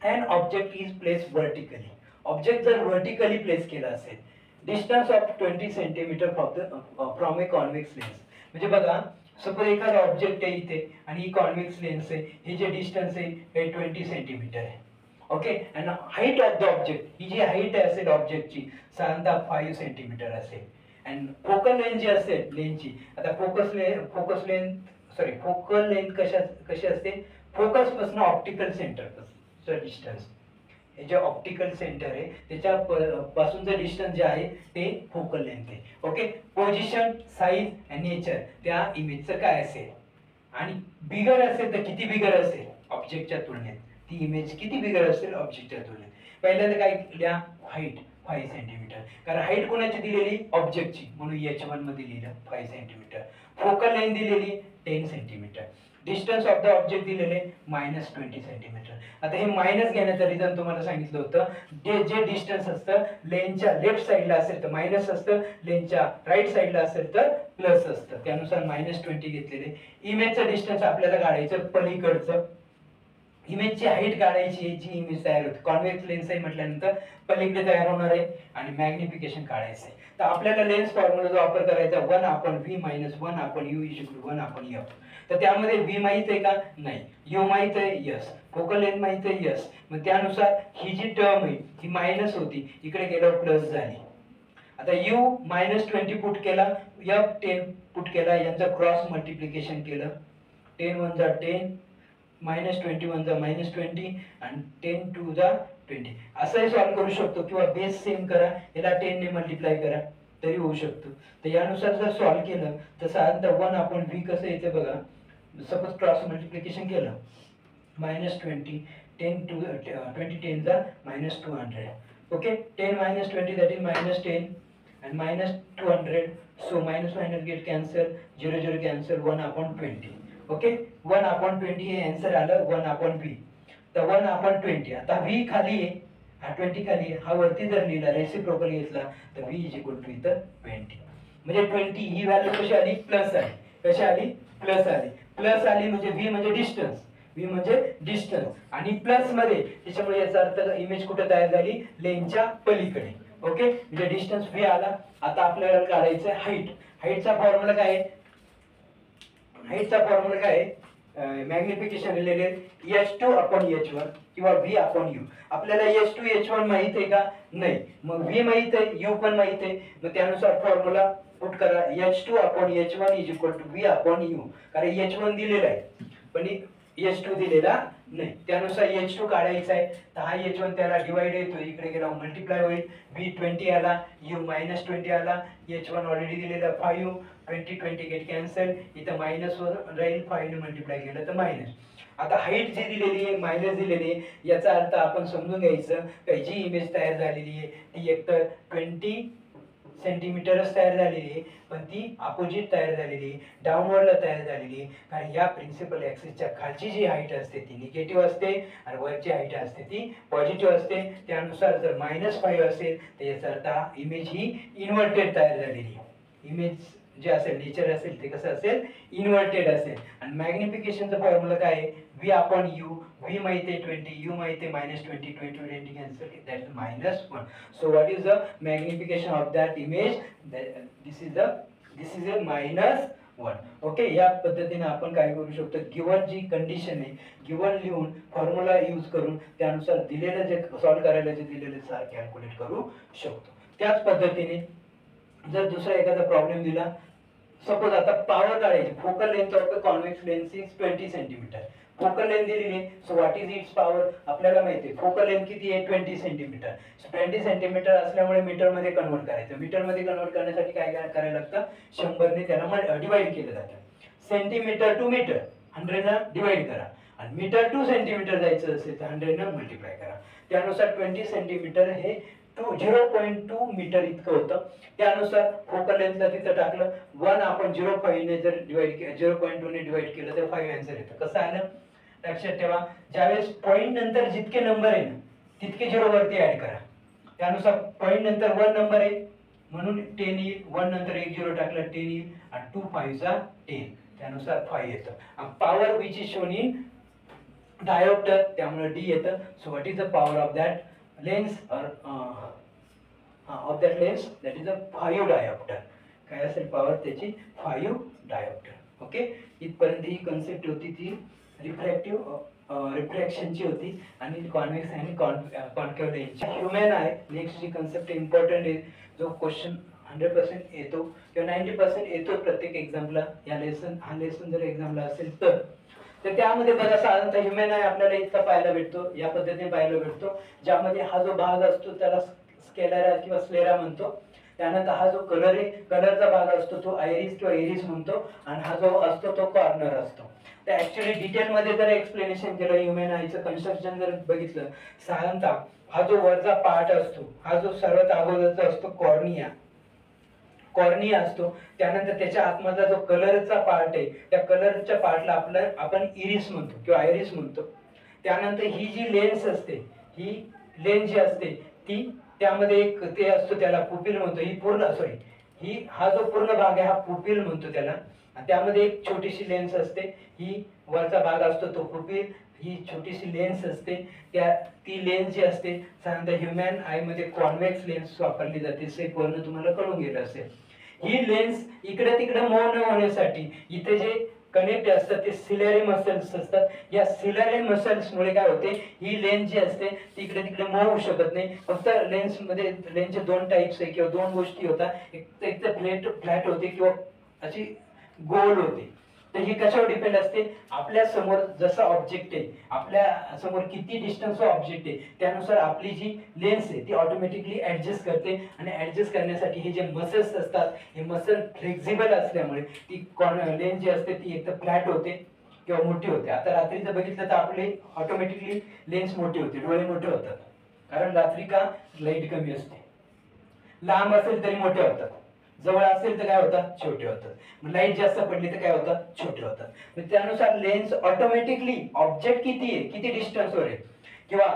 an object is place vertically. Object जर व्हर्टिकली प्लेस केला असेल, distance of 20 centimetre from A convex lens. म्हणजे बघा, सपोज एखादा ऑब्जेक्ट आहे इथे आणि ही कॉन्व्हेक्स लेन्स आहे, हे जे डिस्टन्स आहे हे 20 सेंटीमीटर आहे. ओके, आणि हाईट ऑफ द ऑब्जेक्ट, ही जी हाईट असेल ऑब्जेक्टची साधारणतः 5 सेंटीमीटर असेल. आणि फोकल लेंथ जी असेल लेन्सची, आता फोकल लेंथ कशी असते, फोकस पासून ऑप्टिकल सेंटर डिस्टन्स, हे जे ऑप्टिकल सेंटर आहे त्याच्या पासूनचं डिस्टन्स जे आहे ते फोकल लेंथ आहे. ओके, पोझिशन, साईज आणि नेचर त्या इमेजचं काय असेल, आणि बिगर असेल तर किती बिगर असेल ऑब्जेक्टच्या तुलनेत, ती इमेज किती बिगर असेल ऑब्जेक्टच्या तुलनेत. पहिल्यांदा काय लिहा, हाईट 5 सेंटीमीटर, कारण हाईट कोणाची दिलेली, ऑब्जेक्टची, म्हणून H1 मध्ये लिहिलं 5 सेंटीमीटर. फोकल लेंथ दिलेली 10 centimetre. Distance of the object दिलेले -20 सेंटीमीटर. आता हे मायनस घेण्याचं रिझन तुम्हाला सांगितलं होतं, जे डिस्टन्स असतं लेन्सच्या लेफ्ट साईडला असेल तर मायनस असतं, लेन्सच्या राईट साईडला असेल तर प्लस असतं, त्यानुसार -20 घेतलेले. इमेजचं डिस्टन्स आपल्याला काढायचं पलीकडचं, इमेजची हाईट काढायची, जी इमेज तयार होते, कॉन्व्हेक्स लेन्स आहे म्हटल्यानंतर पलीकडे तयार होणार आहे, आणि मॅग्निफिकेशन काढायचं आहे. तर आपल्याला लेन्स फॉर्म्युलाचा वापर करायचा 1/v - 1/u = 1/f. तर त्यामध्ये v माहित आहे का, नाही. u माहित आहे, यस. फोकल लेंथ माहित आहे, यस. मग त्यानुसार ही जी टर्म आहे ही मायनस होती, इकडे गेल्यावर प्लस झाली. आता u -20 पुट केला, f 10 पुट केला, यांचा क्रॉस मल्टिप्लिकेशन केलं, 10 × 10 -20 × -20 आणि 10 × 2 = 20. असंही सॉल्व्ह करू शकतो, किंवा बेस सेम करा, याला 10 ने मल्टिप्लाय करा तरी होऊ शकतो. तर यानुसार जर सॉल्व्ह केलं तर साधारणतः 1/v कसं येते बघा. सपोज क्रॉस मल्टिप्लिकेशन केलं, -20 10 to 20 10 -200. Okay, 10 - 20 that is -10 and -200. So -minus get cancel, 0 0 cancel, 1/20. Okay, 1/20 हे आन्सर आलं 1/v. तर 1/20, आता v खाली आहे, हा 20 खाली आहे, हा वरती जर लिहिला रेसिप्रोकल घेतला तर v = इथं 20. म्हणजे 20 ही व्हॅल्यू कशी आली, प्लस आली. कशी आली, प्लस आली. प्लस आली म्हणजे v म्हणजे डिस्टन्स, v म्हणजे डिस्टन्स, आणि प्लस मध्ये, त्याच्यामुळे याचा अर्थ इमेज कुठे तयार झाली, लेन्सच्या पलीकडे. ओके, म्हणजे डिस्टन्स v आला. आता आपल्याला काढायचं हाईट. हाईटचा फॉर्म्युला काय आहे, हाईटचा फॉर्म्युला काय आहे, मॅग्निफिकेशन रिलेटेड h2/h1 किंवा v/u. आपल्याला h2h1 माहित आहे का, नाही. मग v माहित आहे, u पण माहित आहे, मग त्यानुसार फॉर्म्युला पुट करा, h2/h1 = v/u. कारण h1 दिलेला आहे पण h2 दिलेला नाही, त्यानुसार h2 काढायचा आहे. तर हा h1 त्याला डिवाइड येतो, इकडे गेला मल्टिप्लाय होईल, v 20 आला, u -20 आला, h1 ऑलरेडी दिलेला 5, 20 20 गेट कॅन्सल, इथं मायनस वर राहील, 5 ने मल्टिप्लाय केलं तर मायनस. आता हाईट जी दिलेली आहे मायनस दिलेली आहे, याचा अर्थ आपण समजून घ्यायचं की जी इमेज तयार झालेली आहे ती एकतर 20 सेंटीमीटरच तयार झालेली आहे, पण ती अपोजिट तयार झालेली, डाऊनवर्डला तयार झालेली. कारण या प्रिन्सिपल ॲक्सिसच्या खालची जी हाईट असते ती निगेटिव्ह असते, आणि वरची हाईट असते ती पॉझिटिव्ह असते. त्यानुसार जर -5 असेल तर याचा अर्थ इमेज ही इन्व्हर्टेड तयार झालेली. इमेज जे असेल, नेचर असेल, ते कसं असेल, इन्व्हर्टेड असेल. आणि मॅग्निफिकेशनचा फॉर्म्युला काय आहे, v/u. v माहिती आहे 20, u माहिती आहे -20, 20 20 cancel, that is -1. So what is the magnification of that image, this is a -1. Okay, या पद्धतीने आपण काय करू शकतो, गिवन जी कंडिशन आहे, गिवन लिहून फॉर्म्युला यूज करून त्यानुसार दिलेलं जे सॉल्व्ह करायला जे दिलेलं कॅल्क्युलेट करू शकतो. त्याच पद्धतीने जर दुसरा एखादा प्रॉब्लेम दिला, सपोज आता पॉवर काढायची, focal length of the convex lens is 20 centimetre. Focal length दिलेली आहे, so what is it's power, आपल्याला माहिती आहे फोकल लेंथ किती आहे, 20 सेंटीमीटर. 20 सेंटीमीटर असल्यामुळे मीटर मध्ये कन्वर्ट करायचं. मीटर मध्ये कन्वर्ट करण्यासाठी काय करायला लागतं, 100 ने त्याला डिवाइड केलं जातं. सेंटीमीटर टू मीटर 100 ने डिवाइड करा, आणि मीटर टू सेंटीमीटर जायचं असेल तर 100 ने मल्टिप्लाय करा. त्यानुसार 20 सेंटीमीटर हे 0.2 मीटर इतकं होतं. त्यानुसार फोकल लेंथला तिथं टाकलं, 1/05 ने जर डिवाइड केलं, 0.2 ने डिवाइड केलं तर 5 आन्सर येतं. कसं आलं, लक्षात ठेवा. ज्यावेळेस पॉईंट नंतर जितके नंबर आहे ना तितके 0 वरती ऍड करा. त्यानुसार पॉईंट नंतर 1 नंबर आहे म्हणून 10 येईल, 1 नंतर 1 0 टाकलं 10 येईल, आणि 2 5 10, त्यानुसार 5 येतं. Power which is shown in dioptre, त्यामुळे d येतं. So what is the power of that lens or of that lens, that is a 5 diopter. काय असेल पॉवर त्याची 5 डायोप्टर. ओके, इथपर्यंत ही कन्सेप्ट होती ती रिफ्रॅक्शनची होती आणि कॉन्व्हेक्स आणि कॉन्केव्ह लेन्सची. ह्युमन आय नेक्स्ट जी कन्सेप्ट इम्पॉर्टंट आहे, जो क्वेश्चन 100% येतो किंवा 90% येतो प्रत्येक एक्झामला. हा लेसन जर एक्झामला असेल तर त्यामध्ये बघा साधारणतः ह्युमन आय आपल्याला इतका पाहायला भेटतो, या पद्धतीने पाहायला भेटतो, ज्यामध्ये हा जो भाग असतो त्याला स्केलेरा किंवा स्लेरा म्हणतो. त्यानंतर हा जो कलर आहे, कलरचा भाग असतो तो आयरिस किंवा इरिस म्हणतो, आणि हा जो असतो तो कॉर्नर असतो. तर ऍक्च्युअली डिटेलमध्ये जर एक्सप्लेनेशन केलं ह्युमन आयचं कन्स्ट्रक्शन जर बघितलं, साधारणतः हा जो वरचा पार्ट असतो, हा जो सर्वात अगोदरचा असतो कॉर्निया असतो. त्यानंतर त्याच्या आतमधला जो कलरचा पार्ट आहे, त्या कलरच्या पार्टला आपण इरिस म्हणतो किंवा आयरिस म्हणतो. त्यानंतर ही जी लेन्स असते, ही लेन्स जी असते ती त्यामध्ये एक ते असतो, त्याला पुपिल म्हणतो. हा जो पूर्ण भाग आहे हा पुपिल म्हणतो त्याला. त्यामध्ये एक छोटीशी लेन्स असते, ही वरचा भाग असतो तो पुपिल, ही छोटीशी लेन्स असते. ती लेन्स जी असते साधारणतः ह्युमन आय मध्ये कॉन्व्हेक्स लेन्स वापरली जाते. सेपवरनं तुम्हाला कळून गेलं असेल. ही लेन्स इकडे तिकडे मूव्ह न होण्यासाठी इथे जे कनेक्ट असतात ते सिलरी मसल्स असतात. या सिलरी मसल्स मुळे काय होते, ही लेन्स जी असते ती इकडे तिकडे मूव्ह होऊ शकत नाही. फक्त लेन्सचे 2 टाइप्स आहे किंवा 2 गोष्टी होतात. एक तर फ्लॅट होते किंवा अशी गोल होते. तर ही कशावर डिपेंड असते, आपल्या समोर जसा ऑब्जेक्ट आहे, आपल्या समोर किती डिस्टन्स ऑब्जेक्ट आहे, त्यानुसार आपली जी लेन्स आहे ती ऑटोमॅटिकली ऍडजस्ट करते. आणि ऍडजस्ट करण्यासाठी हे जे मसल्स असतात, हे मसल फ्लेक्झिबल असल्यामुळे ती लेन्स जी असते ती एक तर फ्लॅट होते किंवा मोठी होते. आता रात्रीचं बघितलं तर आपले ऑटोमॅटिकली लेन्स मोठी होते, डोळे मोठे होतात, कारण रात्री का लाईट कमी असते. लांब असेल तरी मोठे होतात, जवळ असेल तर काय होतात, छोटे होतात. लाईट जास्त पडली तर काय होतात, छोटे होतात. त्यानुसार लेन्स ऑटोमॅटिकली ऑब्जेक्ट किती आहे, किती डिस्टन्सवर आहे किंवा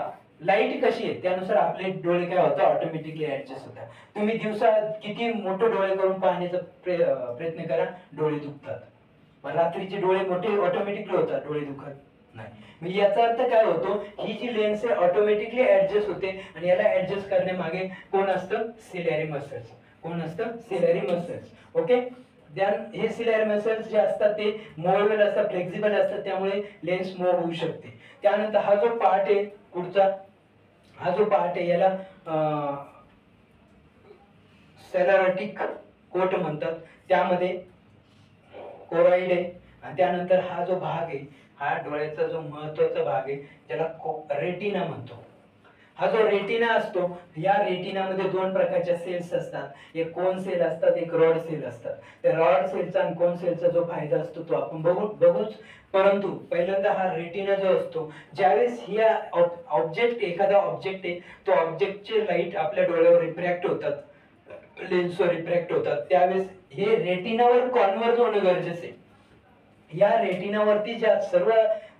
लाईट कशी आहे त्यानुसार आपले डोळे काय होतात, ऑटोमॅटिकली ऍडजस्ट होतात. तुम्ही दिवसा किती मोठे डोळे करून पाहण्याचा प्रयत्न करा, डोळे दुखतात. रात्रीचे डोळे मोठे ऑटोमॅटिकली होतात, डोळे दुखत नाही. याचा अर्थ काय होतो, ही जी लेन्स आहे ऑटोमॅटिकली ऍडजस्ट होते. आणि याला ऍडजस्ट करण्यामागे कोण असतं, सिलॅरी मसल्स. कोण असतं, सिलॅरी मसल्स. ओके, हे सिलॅरी मसल्स जे असतात ते मूव्हेबल असतात, फ्लेक्झिबल असतात, त्यामुळे लेन्स मूव्ह होऊ शकते. त्यानंतर हा जो पार्ट आहे पुढचा, हा जो पार्ट आहे याला सेलॅरोटिक कोट म्हणतात. त्यामध्ये कोरॉइड आहे. आणि त्यानंतर हा जो भाग आहे, हा डोळ्याचा जो महत्वाचा भाग आहे त्याला रेटिना म्हणतो. हा जो रेटिना असतो, या रेटिनामध्ये 2 प्रकारच्या सेल्स असतात. एक कोन सेल असतात, एक रॉड सेल असतात. त्या रॉड सेलचा आणि कोन सेलचा जो फायदा असतो तो आपण बघूच. परंतु पहिल्यांदा हा रेटिना जो असतो, ज्यावेळेस एखादा ऑब्जेक्ट आहे, तो ऑब्जेक्टचे लाईट आपल्या डोळ्यावर रिफ्रॅक्ट होतात, लेन्सवर रिफ्रॅक्ट होतात, त्यावेळेस हे रेटिनावर कॉन्व्हर्ज होणं गरजेचं आहे. या रेटिनावरती ज्या सर्व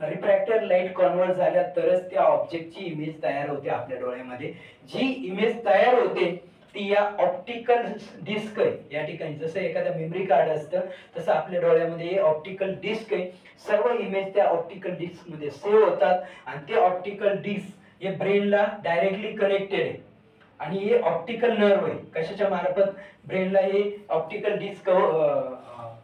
रिफ्रॅक्टर लाईट कॉन्व्हर्ट झाल्या तरच त्या ऑब्जेक्टची इमेज तयार होते आपल्या डोळ्यामध्ये. जी इमेज तयार होते ती या ऑप्टिकल डिस्क आहे. या ठिकाणी जसं एखादं मेमरी कार्ड असतं तसं आपल्या डोळ्यामध्ये ऑप्टिकल डिस्क आहे. सर्व इमेज त्या ऑप्टिकल डिस्क मध्ये सेव्ह होतात. आणि ते ऑप्टिकल डिस्क हे ब्रेनला डायरेक्टली कनेक्टेड आहे. आणि हे ऑप्टिकल नर्व आहे. कशाच्या मार्फत, ब्रेनला हे ऑप्टिकल डिस्क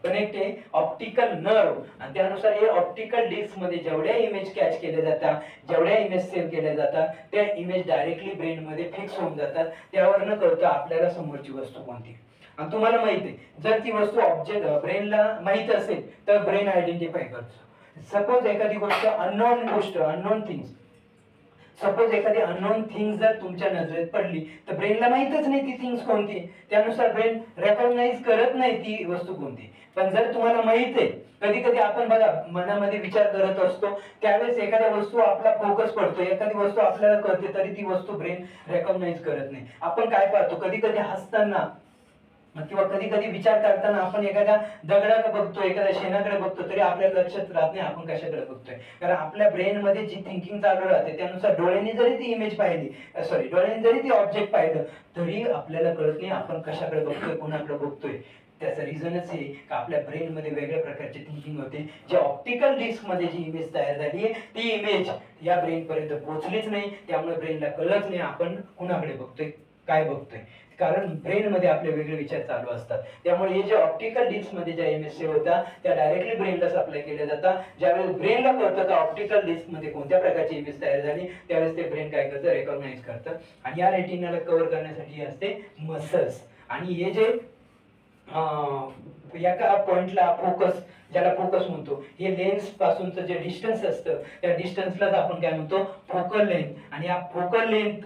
कनेक्ट आहे, ऑप्टिकल नर्व. आणि त्यानुसार हे ऑप्टिकल डिस्क मध्ये जेवढ्या इमेज कॅच केल्या जातात, जेवढ्या इमेज सेव्ह केल्या जातात, त्या इमेज डायरेक्टली ब्रेन मध्ये फिक्स होऊन जातात. त्यावरनं कळतं आपल्याला समोरची वस्तू कोणती. आणि तुम्हाला माहिती आहे, जर ती वस्तू ब्रेनला माहित असेल तर ब्रेन आयडेंटिफाय करतो. सपोज एखादी गोष्ट अननोन थिंग्स, सपोज एखादी अननोन थिंग जर तुमच्या नजरेत पडली तर ब्रेनला माहितच नाही ती थिंग्स कोणती, त्यानुसार ब्रेन रेकॉग्नाइज करत नाही ती वस्तू कोणती. पण जर तुम्हाला माहित आहे, कधी कधी आपण बघा मनामध्ये विचार करत असतो, त्यावेळेस एखाद्या वस्तू आपला फोकस पडतो, एखादी वस्तू आपल्याला कळते तरी ती वस्तू ब्रेन रेकॉग्नाइज करत नाही. आपण काय पाहतो, कधी कधी हसताना किंवा कधी कधी विचार करताना आपण एखाद्या दगडाकडे बघतोय, एखाद्या शेणाकडे बघतो, तरी आपल्याला लक्षात राहत नाही आपण कशाकडे बघतोय. कारण आपल्या ब्रेन मध्ये जी थिंकिंग चालू राहते त्यानुसार डोळ्यांनी जरी ती इमेज पाहिली, डोळ्यांनी जरी ती ऑब्जेक्ट पाहिलं तरी आपल्याला कळत नाही आपण कशाकडे बघतोय, कोणाकडे बघतोय. त्याचं रिझनच हे की आपल्या ब्रेन मध्ये वेगळ्या प्रकारची थिंकिंग होते. जे ऑप्टिकल डिस्क मध्ये जी इमेज तयार झाली आहे ती इमेज या ब्रेन पर्यंत पोहोचलीच नाही, त्यामुळे ब्रेनला कळलंच नाही आपण कुणाकडे बघतोय, काय बघतोय. कारण ब्रेनमध्ये आपले वेगळे विचार चालू असतात. त्यामुळे हे जे ऑप्टिकल डिस्कमध्ये ज्या इमेज सेव्ह होतात त्या डायरेक्टली ब्रेनला सप्लाय केल्या जातात. ज्यावेळेस ब्रेनला कळतं का ऑप्टिकल डिस्कमध्ये कोणत्या प्रकारची इमेज तयार झाली, त्यावेळेस ते ब्रेन काय करतं, रेकॉग्नाइज करतं. आणि या रेटिनाला कव्हर करण्यासाठी असते मसल्स. आणि हे जे एका पॉइंटला फोकस, ज्याला फोकस म्हणतो, हे लेन्स पासूनचं जे डिस्टन्स असतं त्या डिस्टन्सलाच आपण काय म्हणतो, फोकल लेंथ. आणि या फोकल लेंथ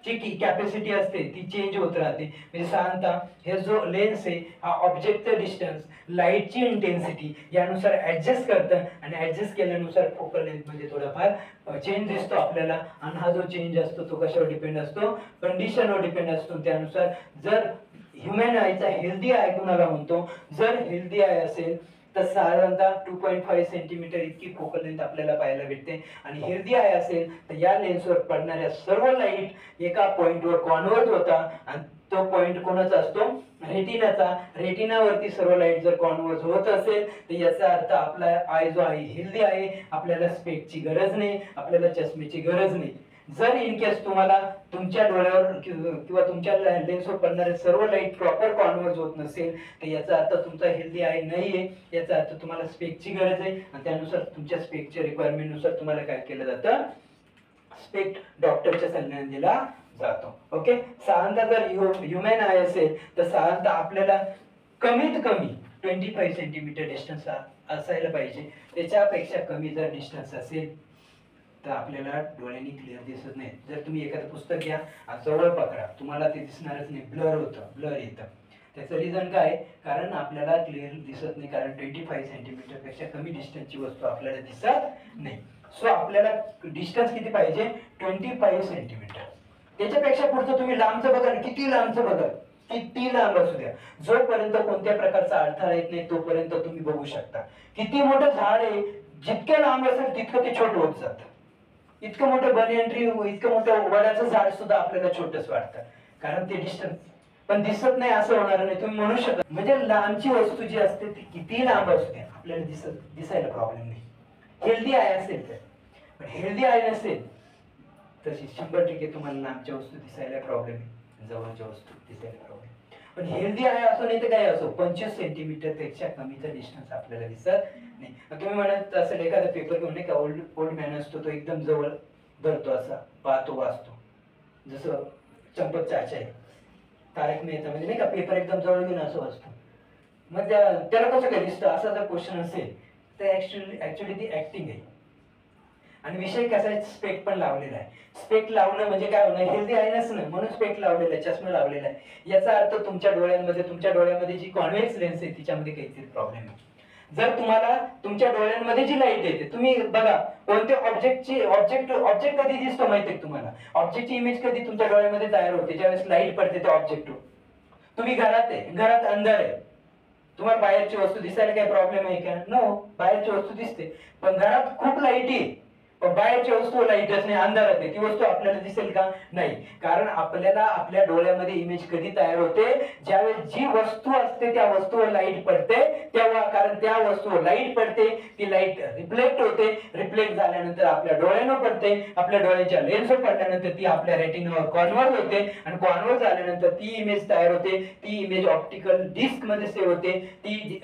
ची कॅपॅसिटी असते ती चेंज होत राहते. म्हणजे साधारणतः हे जो लेन्स आहे हा ऑब्जेक्टचं डिस्टन्स, लाईटची इंटेन्सिटी यानुसार ऍडजस्ट करतं आणि ऍडजस्ट केल्यानुसार फोकल लेंथ मध्ये थोडाफार चेंज दिसतो आपल्याला. आणि हा जो चेंज असतो तो कशावर डिपेंड असतो, कंडिशनवर डिपेंड असतो. त्यानुसार जर ह्युमन आयचा हेल्दी आय कुणाला म्हणतो, जर हेल्दी आय असेल तर साधारणतः 2.5 सेंटीमीटर इतकी फोकल लेंथ आपल्याला पाहायला भेटते. आणि हेल्दी आय असेल तर या लेन्सवर पडणाऱ्या सर्व लाईट एका पॉइंटवर कॉन्व्हर्ट होतात. आणि तो पॉइंट कोणाचा असतो, रेटिनाचा. रेटिनावरती सर्व लाईट जर कॉन्व्हर्ट होत असेल तर याचा अर्थ आपला आय जो आहे हेल्दी आहे, आपल्याला स्पेकची गरज नाही, आपल्याला चष्मेची गरज नाही. जर इन केस तुम्हाला तुमच्या डोळ्यावर किंवा तुमच्या लेन्सवर पडणारे सर्व लाईट प्रॉपर कॉन्व्हर्ज होत नसेल तर याचा अर्थ तुमचा हेल्दी आय नाहीये, याचा अर्थ तुम्हाला स्पेकची गरज आहे. आणि त्यानुसार तुमच्या स्पेकच्या रिक्वायरमेंट नुसार तुम्हाला काय केलं जातं, स्पेक डॉक्टरच्या सल्ल्याने दिला जातो. ओके. साधारणतः जर ह्युमन आय असेल तर साधारणतः आपल्याला कमीत कमी 25 सेंटीमीटर डिस्टन्स असायला पाहिजे. त्याच्यापेक्षा कमी जर डिस्टन्स असेल तर आपल्याला डोळ्यांनी क्लिअर दिसत नाही. जर तुम्ही एखादं पुस्तक घ्या जवळ पकडा, तुम्हाला ते दिसणारच नाही, ब्लर होतं, ब्लर येतं. त्याचं रिझन काय, कारण आपल्याला क्लिअर दिसत नाही, कारण 25 सेंटीमीटर पेक्षा कमी डिस्टन्सची वस्तू आपल्याला दिसत नाही. सो आपल्याला डिस्टन्स किती पाहिजे, 25 सेंटीमीटर. त्याच्यापेक्षा पुढचं तुम्ही लांबचं बघा, किती लांबचं बघा, किती लांब असू द्या, जोपर्यंत कोणत्या प्रकारचा अडथळा येत नाही तोपर्यंत तुम्ही बघू शकता. किती मोठं झाड आहे, जितकं लांब असेल तितकं ते छोटं होत जातं. इतकं मोठं बनियन ट्री, इतकं मोठं वडाचं झाड सुद्धा आपल्याला छोटंच वाटतं, कारण ते डिस्टन्स. पण दिसत नाही असं होणार नाही, तुम्ही म्हणू शकता. म्हणजे लांबची वस्तू जी असते ती किती लांब असू द्या आपल्याला दिसायला प्रॉब्लेम नाही, हेल्दी आय असेल तर. पण हेल्दी आय नसेल तशी 100% तुम्हाला लांबच्या वस्तू दिसायला प्रॉब्लेम आहे, जवळच्या वस्तू दिसायला प्रॉब्लेम. पण हेल्दी आय असो नाही तर काय असो, 25 सेंटीमीटर पेक्षा कमीचा डिस्टन्स आपल्याला दिसत नाही. तुम्ही म्हणत असेल एखादा पेपर घेऊन नाही का, ओल्ड मॅन असतो तो एकदम जवळ धरतो, असा पाहतो वाचतो, जसं चंपक चाचा आहे तारक मेहता मध्ये नाही का, पेपर एकदम जवळ घेऊन असं वाचतो. मग त्याला कसं काय दिसतं, असा जर क्वेश्चन असेल तर ऍक्च्युली ती ऍक्टिंग आहे. आणि विषय कसा आहे, स्पेक पण लावलेला आहे. स्पेक लावणं म्हणजे काय होणं, हेल्दी आहे नसणं, म्हणून स्पेक लावलेला आहे, चष्मा लावलेला आहे. याचा अर्थ तुमच्या डोळ्यामध्ये जी कॉन्व्हेक्स लेन्स आहे तिच्यामध्ये काहीतरी प्रॉब्लेम आहे. जर तुम्हाला तुमच्या डोळ्यांमध्ये जी लाईट येते, तुम्ही बघा कोणत्या ऑब्जेक्ट कधी दिसतो माहितीये तुम्हाला, ऑब्जेक्टची इमेज कधी तुमच्या डोळ्यामध्ये तयार होते, ज्यावेळेस लाईट पडते त्या ऑब्जेक्टवर. तुम्ही घरात आहे, घरात अंधार आहे, तुम्हाला बाहेरची वस्तू दिसायला काही प्रॉब्लेम आहे का, नो, बाहेरची वस्तू दिसते. पण घरात खूप लाईट आहे पण बाहेरची वस्तू लाईटच नाही, अंधारात आहे, ती वस्तू आपल्याला दिसेल का, नाही. कारण आपल्याला आपल्या डोळ्यामध्ये इमेज कधी तयार होते, ज्यावेळेस जी वस्तू असते त्या वस्तूवर लाईट पडते तेव्हा. कारण त्या वस्तूवर लाईट पडते, ती लाईट रिफ्लेक्ट होते, रिफ्लेक्ट झाल्यानंतर आपल्या डोळ्यांवर पडते, आपल्या डोळ्याच्या लेन्सवर पडल्यानंतर ती आपल्या रेटिनावर कॉन्व्हर्ट होते, आणि कॉन्व्हर्ट झाल्यानंतर ती इमेज तयार होते. ती इमेज ऑप्टिकल डिस्क मध्ये सेव्ह होते, ती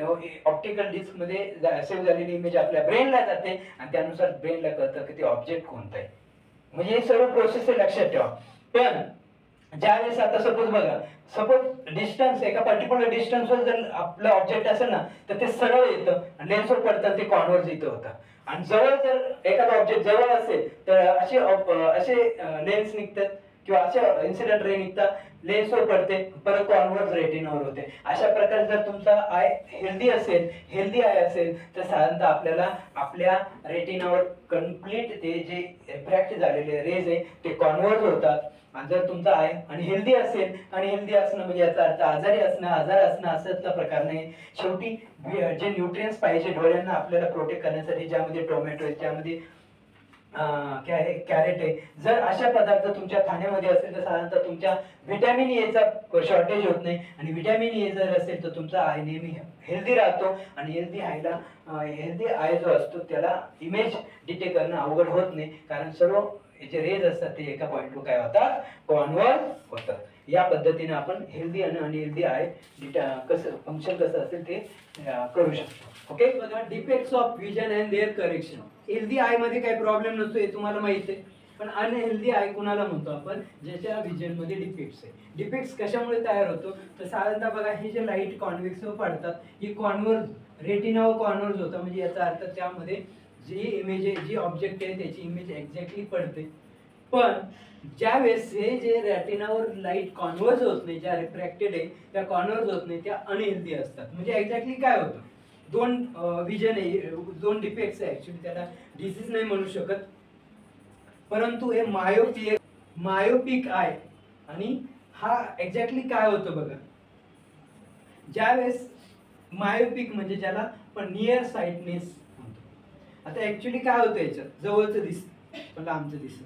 ऑप्टिकल डिस्क मध्ये सेव्ह झालेली इमेज आपल्या ब्रेनला जाते, आणि त्यानुसार ब्रेनला कळतं की ते ऑब्जेक्ट कोणतं आहे. म्हणजे हे सर्व प्रोसेस लक्षात ठेवा. पण ज्यावेळेस आता सपोज डिस्टन्स, एका पर्टिक्युलर डिस्टन्सवर जर आपलं ऑब्जेक्ट असेल ना तर ते सरळ येतं आणि लेन्सवर पडतं, ते कॉन्व्हर्ज इथं होतं. आणि जवळ जर एखादा ऑब्जेक्ट जवळ असेल तर असे लेन्स निघतात किंवा असे इन्सिडेंट रे निघतात, लेन्सवर पडते, परत कॉन्व्हर्ज रेटिनावर होते. अशा प्रकारे जर तुमचा आय हेल्दी आय असेल तर साधारणतः आपल्याला आपल्या रेटिनावर कम्प्लीट ते जे रिफ्रॅक्ट झालेले रेज आहे ते कॉन्व्हर्ज होतात. आणि जर तुमचा आय अनहेल्दी असेल, अनहेल्दी असणं म्हणजे याचा अर्थ आजार असणं असाच प्रकार नाही. शेवटी जे न्यूट्रिएंट्स पाहिजे डोळ्यांना आपल्याला प्रोटेक्ट करण्यासाठी, ज्यामध्ये टोमॅटो आहे, ज्यामध्ये कॅरेट आहे, जर अशा पदार्थ तुमच्या खाण्यामध्ये असेल तर साधारणतः तुमच्या व्हिटॅमिन एचा शॉर्टेज होत नाही. आणि व्हिटॅमिन ए जर असेल तर तुमचा आय नेहमी हेल्दी राहतो. आणि हेल्दी आय जो असतो त्याला इमेज डिटेक्ट करणं अवघड होत नाही, कारण सर्व जे रेज असतात ते एका पॉइंटवर काय होतात, कॉन्व्हर्ज होतात. या पद्धतीने आपण हेल्दी आणि अनहेल्दी आय कसं फंक्शन कसं असेल ते करू शकतो. ओके, बघा defects of vision and their correction. Healthy eye मध्ये काही प्रॉब्लेम नसतो हे तुम्हाला माहिती आहे, पण अनहेल्दी आय कुणाला म्हणतो आपण, ज्याच्या विजन मध्ये डिफेक्ट्स आहे. डिफेक्ट्स कशामुळे तयार होतो, तर साधारणतः बघा हे जे लाईट कॉन्व्हेक्स पडतात ही कॉन्व्हर्ज रेटिनावर कॉन्व्हर्ज होतं, म्हणजे याचा अर्थ त्यामध्ये जी इमेज आहे, जी ऑब्जेक्ट आहे त्याची इमेज एक्झॅक्टली पडते. पण ज्या वेळेस हे जे रेटिनावर लाईट कॉन्व्हर्ज होत नाही, ज्या रिफ्रॅक्टेड आहे त्या कॉन्व्हर्ज होत नाही, त्या अनहेल्दी असतात. म्हणजे एक्झॅक्टली काय होतं, दोन विजन आहे, दोन डिफेक्ट्स आहे. ऍक्च्युली त्याला डिसीज नाही म्हणू शकत, परंतु हे मायोपिक आहे. आणि हा एक्झॅक्टली काय होतं बघा, ज्यावेळेस मायोपिक म्हणजे ज्याला पण नियर साइटनेस म्हणतो. आता ऍक्च्युली काय होतं, याच्यात जवळचं दिसत पण लांबचं दिसत.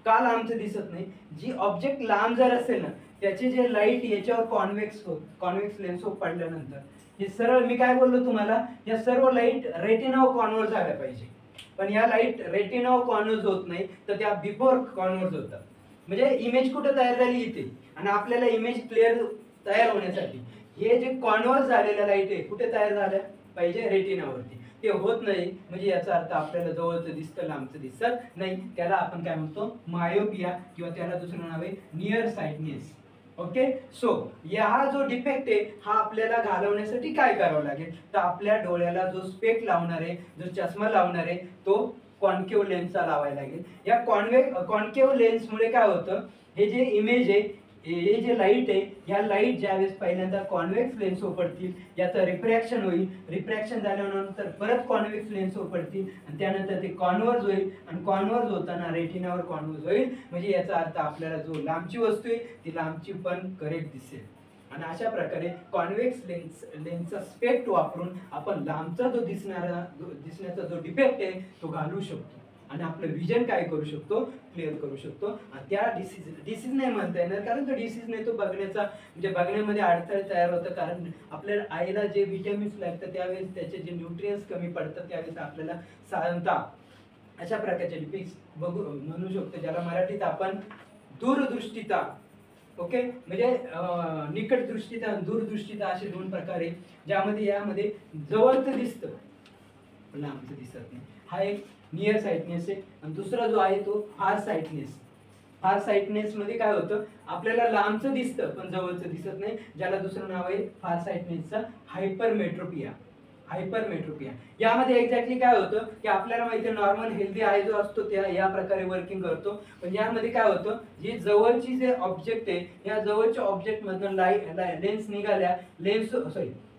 का लांबचं दिसत नाही, जी ऑब्जेक्ट लांब जर असेल ना त्याचे जे लाईट याच्यावर कॉन्व्हेक्स लेन्स पडल्यानंतर हे सरळ, मी काय बोललो तुम्हाला, या सर्व लाईट रेटिनावर कॉन्व्हर्ज झाल्या पाहिजे, पण या लाईट रेटिनावर कॉन्व्हर्ज होत नाही, तर त्या बिफोर कॉन्व्हर्ज होतात. म्हणजे इमेज कुठे तयार झाली, इथे. आणि आपल्याला इमेज क्लिअर तयार होण्यासाठी हे जे कॉन्व्हर्ज झालेल्या लाईट आहे कुठे तयार झाल्या पाहिजे, रेटिनावरती. ते होत नाही, म्हणजे याचा अर्थ आपल्याला जवळचं दिसतं लांबचं दिसत नाही. त्याला आपण काय म्हणतो, मायोपिया, किंवा त्याला दुसरं नाव आहे नियर साइटनेस. ओके, सो हा जो डिफेक्ट आहे हा आपल्याला घालवण्यासाठी काय करावं लागेल, तर आपल्या डोळ्याला जो स्पेक्ट लावणार आहे, जो चष्मा लावणार आहे, तो कॉन्केव्ह लेन्सचा लावायला लागेल. या कॉन्केव्ह लेन्समुळे काय होतं, हे जे इमेज आहे, हे जे लाईट आहे, या लाईट ज्यावेळेस पहिल्यांदा कॉन्व्हेक्स लेन्स पडतील याचं रिफ्रॅक्शन होईल. रिफ्रॅक्शन झाल्यानंतर परत कॉन्व्हेक्स लेन्स पडतील आणि त्यानंतर ते कॉन्व्हर्ज होईल, आणि कॉन्व्हर्ज होताना रेटिनावर कॉन्व्हर्ज होईल. म्हणजे याचा अर्थ आपल्याला जो लांबची वस्तू आहे ती लांबची पण करेक्ट दिसेल. आणि अशा प्रकारे कॉन्व्हेक्स लेन्सचा स्पेक्ट वापरून आपण लांबचा जो दिसण्याचा जो डिफेक्ट आहे तो घालू शकतो, आणि आपलं विजन काय करू शकतो, क्लिअर करू शकतो. आणि त्या डिसीज नाही म्हणता येणार, कारण तो डिसीज नाही, तो बघण्याचा म्हणजे बघण्यामध्ये अडथळे तयार होतं. कारण आपल्याला आईला जे विटॅमिन्स लागतात त्यावेळेस त्याचे जे न्यूट्रियन्स कमी पडतात, त्यावेळेस आपल्याला साधारणतः अशा प्रकारचे डिफेक्ट्स म्हणू शकतो, ज्याला मराठीत आपण दूरदृष्टिता. ओके, म्हणजे निकट दृष्टिता, दूरदृष्टिता असे दोन प्रकार आहे, ज्यामध्ये यामध्ये जवळचं दिसतं पण लांबचं दिसत नाही. हा एक नियर साइटनेस आहे. आणि दुसरा जो आहे तो फार साइटनेस. फार साइटनेस मध्ये काय होतं, आपल्याला लांबचं दिसतं पण जवळचं दिसत नाही, ज्याला दुसरं नाव आहे फार साइटनेसचा हायपरमेट्रोपिया. हायपरमेट्रोपिया यामध्ये एक्झॅक्टली काय होतं की आपल्याला माहिती आहे नॉर्मल हेल्दी आय जो असतो त्या या प्रकारे वर्किंग करतो, पण यामध्ये काय होतं, जी जवळची जे ऑब्जेक्ट आहे या जवळच्या ऑब्जेक्ट मधून लेन्स निघाल्या,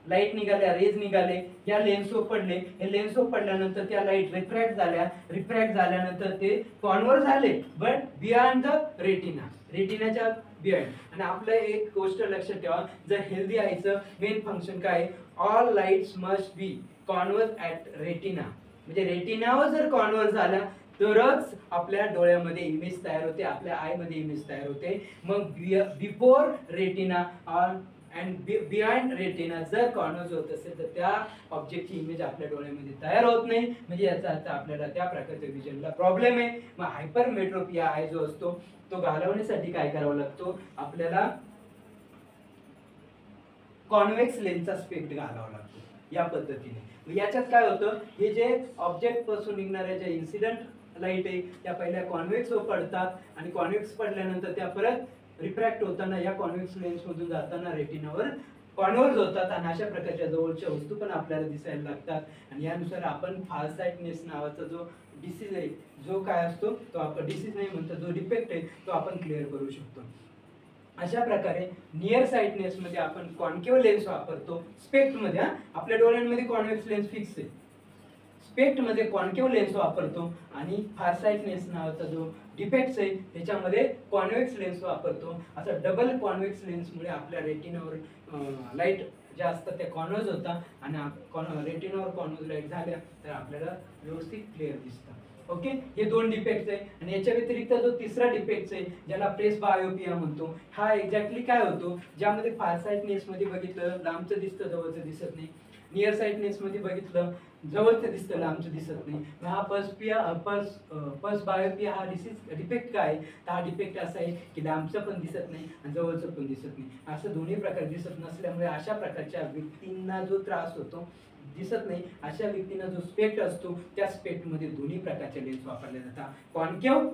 लाईट निघाल्या, रेज निघाले, या लेन्सवर पडले, हे लेन्सवर पडल्यानंतर त्या लाईट रिफ्रॅक्ट झाल्यानंतर ते कॉन्व्हर्ज झाले, बट बियॉन्ड द रेटिनाच्या बियॉन्ड. आणि आपलं एक गोष्ट लक्षात ठेवा, जर हेल्दी आयचं मेन फंक्शन काय, all lights must be converge at retina. म्हणजे रेटिनावर जर कॉन्व्हर्ज झाला तरच आपल्या डोळ्यामध्ये इमेज तयार होते, आपल्या आय मध्ये इमेज तयार होते. मग before retina and behind retina जर कॉन्व्हर्ज होत असेल तर त्या ऑब्जेक्टची इमेज आपल्या डोळ्यामध्ये तयार होत नाही. म्हणजे याचा अर्थ आपल्याला त्या प्रकारच्या विजनला प्रॉब्लेम आहे. मग हायपरमेट्रोपिया आय जो असतो तो घालवण्यासाठी काय करावं लागतो, आपल्याला कॉन्व्हेक्स लेन्सचा स्पेक्ट घालावा लागतो या पद्धतीने. याच्यात काय होतं, हे जे ऑब्जेक्ट पासून निघणाऱ्या ज्या इन्सिडेंट लाईट आहे त्या पहिल्या कॉन्व्हेक्स वर पडतात, आणि कॉन्व्हेक्स पडल्यानंतर त्या परत रिफ्रॅक्ट होताना या कॉन्व्हेक्स लेन्स मधून जाताना रेटिनावर कॉन्व्हर्ज होतात, आणि अशा प्रकारच्या जवळच्या वस्तू पण आपल्याला दिसायला लागतात. आणि यानुसार आपण फारसाइटनेस नावाचा जो डिसीज आहे, जो काय असतो तो आपण डिसीज नाही म्हणतो, जो डिफेक्ट आहे तो आपण क्लिअर करू शकतो. अशा प्रकारे नियर साइटनेस मध्ये आपण कॉन्केव्ह लेन्स वापरतो. स्पेक्ट मध्ये आपल्या डोळ्यांमध्ये कॉन्व्हेक्स लेन्स फिक्स आहे, स्पेक्ट मध्ये कॉन्केव्ह लेन्स वापरतो. आणि फारसाइटनेस नावाचा जो डिफेक्ट्स आहे त्याच्यामध्ये कॉन्व्हेक्स लेन्स वापरतो. असं डबल कॉन्व्हेक्स लेन्समुळे आपल्या रेटिनावर लाईट ज्या असतात त्या कॉन्व्हर्ज होतात, आणि रेटिनावर कॉन्व्हर्ज लाईट झाल्या तर आपल्याला व्यवस्थित क्लिअर दिसतं. ओके, हे 2 डिफेक्ट आहे. आणि याच्या व्यतिरिक्त जो तिसरा डिफेक्ट आहे ज्याला प्रेस बायोपिया म्हणतो, हा एक्झॅक्टली काय होतो, ज्यामध्ये फारसाइटनेस मध्ये बघितलं लांबचं दिसतं जवळचं दिसत नाही, नियर साइटनेस मध्ये बघितलं जवळचं दिसतं लांबचं दिसत नाही. हा पल्स बायोपिया हा डिफेक्ट काय, तर हा डिफेक्ट असा आहे की लांबचं पण दिसत नाही आणि जवळचं पण दिसत नाही, असं दोन्ही प्रकार दिसत नसल्यामुळे अशा प्रकारच्या व्यक्तींना जो त्रास होतो, दिसत नाही अशा व्यक्तींना जो स्पेक्ट असतो त्या स्पेक्टमध्ये दोन्ही प्रकारचे लेन्स वापरले जातात. कॉन्केव्ह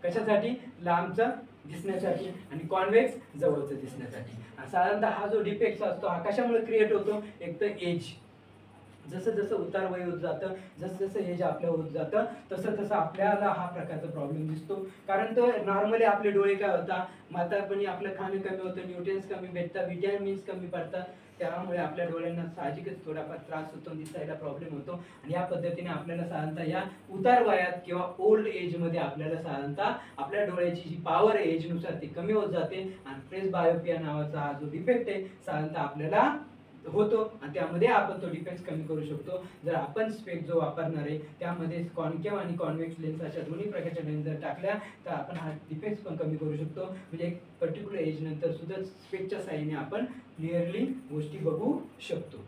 कशासाठी, लांबचं दिसण्यासाठी, आणि कॉन्व्हेक्स जवळचं दिसण्यासाठी. साधारणतः हा जो डिफेक्ट असतो हा कशामुळे क्रिएट होतो, एक तर एज, जसं जसं उतार वय होत जातं, जसं जसं एज आपलं होत जातं तसं तसं आपल्याला हा प्रकारचा प्रॉब्लेम दिसतो. कारण तो नॉर्मली आपले डोळे काय होतात, म्हातारपणी आपलं खाणं कमी होतं, न्यूट्रियन्स कमी भेटतात, विटॅमिन्स कमी पडतात, त्यामुळे आपल्या डोळ्यांना साहजिकच थोडाफार त्रास होतो, दिसायला प्रॉब्लेम होतो. आणि या पद्धतीने आपल्याला साधारणतः या उतार वयात किंवा ओल्ड एजमध्ये आपल्याला साधारणतः आपल्या डोळ्याची जी पॉवर आहे एजनुसार ती कमी होत जाते. आणि प्रेस बायोपिया नावाचा हा जो डिफेक्ट आहे साधारणतः आपल्याला होतो, आणि त्यामध्ये आपण तो डिफेक्ट कमी करू शकतो. जर आपण स्पेक्ट जो वापरणार आहे त्यामध्ये कॉन्केव्ह आणि कॉन्व्हेक्स लेन्स अशा दोन्ही प्रकारच्या लेन्स जर टाकल्या तर आपण हा डिफेक्ट पण कमी करू शकतो. म्हणजे एक पर्टिक्युलर एज नंतर सुद्धा स्पेक्टच्या साहाय्याने आपण क्लिअरली गोष्टी बघू शकतो.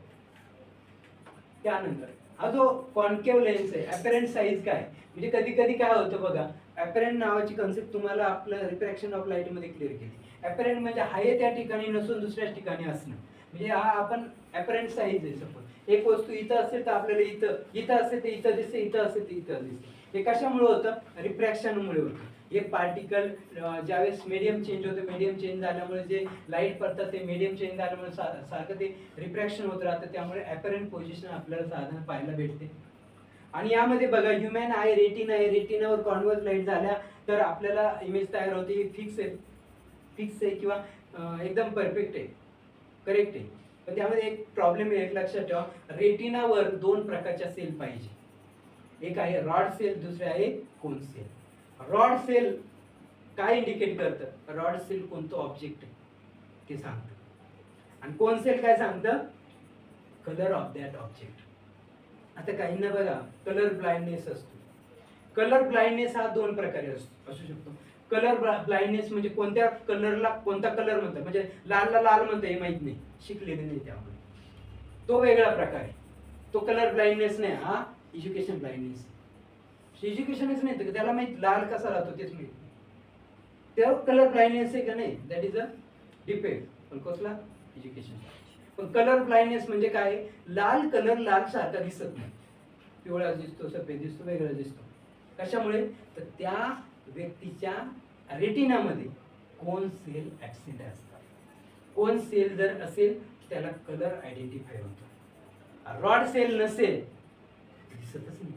त्यानंतर हा जो कॉन्केव्ह लेन्स आहे, अपॅरंट साईज काय, म्हणजे कधी कधी काय होतं बघा, अपॅरंट नावाची कन्सेप्ट तुम्हाला आपलं रिफ्रॅक्शन ऑफ लाईट मध्ये क्लिअर केली. अपॅरंट म्हणजे आहे त्या ठिकाणी नसून दुसऱ्याच ठिकाणी असणं, म्हणजे हा आपण अपॅरंट साईज आहे. सपोज एक वस्तू इथं असेल तर आपल्याला इथं असेल तर इथं दिसते, इथं असेल तर इथं दिसते. हे कशामुळे होतं, रिफ्रॅक्शनमुळे होतं. एक पार्टिकल ज्यावेळेस मीडियम चेंज होतं, मीडियम चेंज झाल्यामुळे जे लाईट पडतात ते मीडियम चेंज झाल्यामुळे सारखं ते रिफ्रॅक्शन होत राहतं, त्यामुळे अपॅरंट पोझिशन आपल्याला साधारण पाहायला भेटते. आणि यामध्ये बघा ह्युमन आय रेटिना आहे, रेटिनावर कॉन्व्हर्स लाईट झाल्या तर आपल्याला इमेज तयार होते, फिक्स आहे किंवा एकदम परफेक्ट आहे, करेक्ट आहे. पण त्यामध्ये एक प्रॉब्लेम आहे, एक लक्षात ठेवा, रेटिनावर 2 प्रकारच्या सेल पाहिजे, एक आहे रॉड सेल, दुसरे आहे कोन सेल. रॉड सेल काय इंडिकेट करतं, रॉड सेल कोणतं ऑब्जेक्ट आहे ते सांगतं, आणि कोन सेल काय सांगतं, कलर ऑफ दॅट ऑब्जेक्ट. आता काहींना बघा कलर ब्लाइंडनेस असतो. कलर ब्लाइंडनेस हा 2 प्रकारे असू शकतो. कलर ब्लाइंडनेस म्हणजे कोणत्या कलरला कोणता कलर म्हणतात, म्हणजे लालला लाल म्हणतं हे माहित नाही, शिकलेले नाही, त्यामुळे तो वेगळा प्रकार आहे. तो कलर ब्लाइंडनेस नाही, हा एज्युकेशन ब्लाइंडनेस. एज्युकेशनच नाही तर त्याला माहित लाल कसा राहतो तेच माहित नाही, त्या कलर ब्लाइंडनेस आहे का नाही, दॅट इज अ डिफेक्ट. पण कसला, एज्युकेशन. पण कलर ब्लाइंडनेस म्हणजे काय, लाल कलर लाल सारखा दिसत नाही, पिवळा दिसतो, सफेद दिसतो, वेगळा दिसतो. कशामुळे, तर त्या व्यक्तीच्या रेटिनामध्ये कोन सेल ऍब्सेंट असतात. कोन सेल जर असेल त्याला कलर आयडेंटिफाय होतो. रॉड सेल नसेल दिसतच नाही,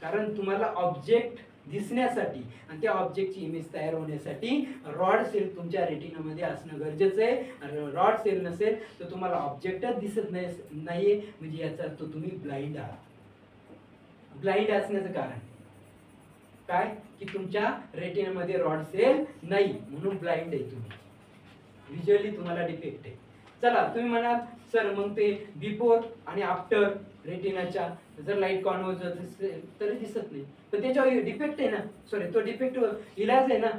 कारण तुम्हाला ऑब्जेक्ट दिसण्यासाठी आणि त्या ऑब्जेक्टची इमेज तयार होण्यासाठी रॉड सेल तुमच्या रेटिनामध्ये असणं गरजेचं आहे. रॉड सेल नसेल तर तुम्हाला ऑब्जेक्टच दिसत नाहीये, म्हणजे याचा अर्थ तुम्ही ब्लाइंड आहात. ब्लाइंड असण्याचं कारण काय, की तुमच्या रेटिनामध्ये रॉड सेल नाही म्हणून ब्लाइंड आहे तुम्ही, व्हिज्युअली तुम्हाला डिफेक्ट आहे. चला तुम्ही म्हणाल सर मग ते बिफोर आणि आफ्टर रेटिनाच्या जर लाईट कॉन्व्हर्ज असेल तरी दिसत नाही, पण त्याच्यावर डिफेक्ट आहे ना, सॉरी तो डिफेक्ट इलाज आहे ना,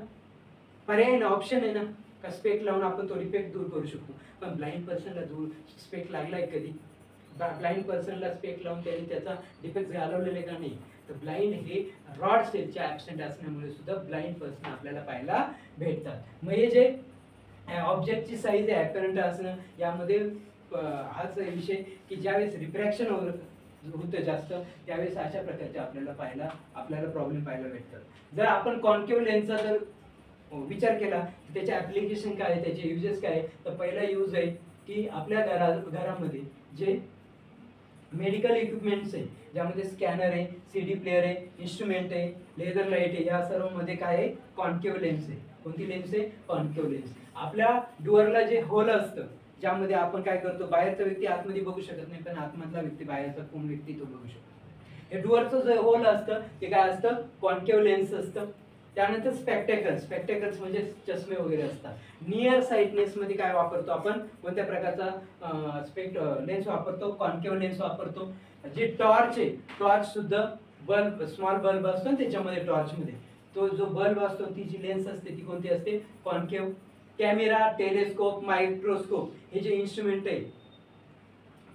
पर्याय ना, ऑप्शन आहे ना, का स्पेक्ट लावून आपण तो डिफेक्ट दूर करू शकतो. पण ब्लाइंड पर्सनला दूर स्पेक्ट लागलाय कधी, ब्लाइंड पर्सनला स्पेक्ट लावून त्यांनी त्याचा डिफेक्ट घालवलेले का नाही, तर ब्लाइंड हे रॉड सेलच्या ऍब्सेंट असल्यामुळे सुद्धा ब्लाइंड पर्सन आपल्याला पाहायला भेटतात. मग हे जे ऑब्जेक्टची साईज आहे ऍपरंट असणं, यामध्ये हाच विषय की ज्यावेळेस रिफ्रॅक्शन होतं जास्त त्यावेळेस अशा प्रकारचे आपल्याला प्रॉब्लेम पाहायला भेटतात. जर आपण कॉन्केव्ह लेन्सचा जर विचार केला तर त्याचे ऍप्लिकेशन काय आहे, त्याचे युजेस काय आहे, तर पहिला यूज आहे की आपल्या घरामध्ये जे मेडिकल इक्विपमेंट्स आहे, ज्यामध्ये स्कॅनर आहे, CD प्लेअर आहे, इन्स्ट्रुमेंट आहे, लेझर लाईट आहे, या सर्व मध्ये काय आहे, कॉन्केव्ह लेन्स आहे. कोणती लेन्स आहे, कॉन्केव्ह लेन्स. आपल्या डोअरला जे होल असतं ज्यामध्ये आपण काय करतो, बाहेरचा व्यक्ती आतमध्ये बघू शकत नाही, पण आतमधला व्यक्ती, बाहेरचा कोण व्यक्ती तो बघू शकतो. हे डोअरचं जे होल असतं ते काय असतं, कॉन्केव्ह लेन्स असतं. त्यानंतर स्पेक्टेकल्स म्हणजे चष्मे वगैरे असतात. नियर साइटनेस मध्ये काय वापरतो आपण, कोणत्या प्रकारचा लेन्स वापरतो, कॉन्केव्ह लेन्स वापरतो. जे टॉर्च आहे, टॉर्च सुद्धा बल्ब, स्मॉल बल्ब असतो ना त्याच्यामध्ये, टॉर्चमध्ये, तो जो बल्ब असतो ती जी लेन्स असते ती कोणती असते, कॉन्केव. कॅमेरा, टेलिस्कोप, मायक्रोस्कोप हे जे इन्स्ट्रुमेंट आहे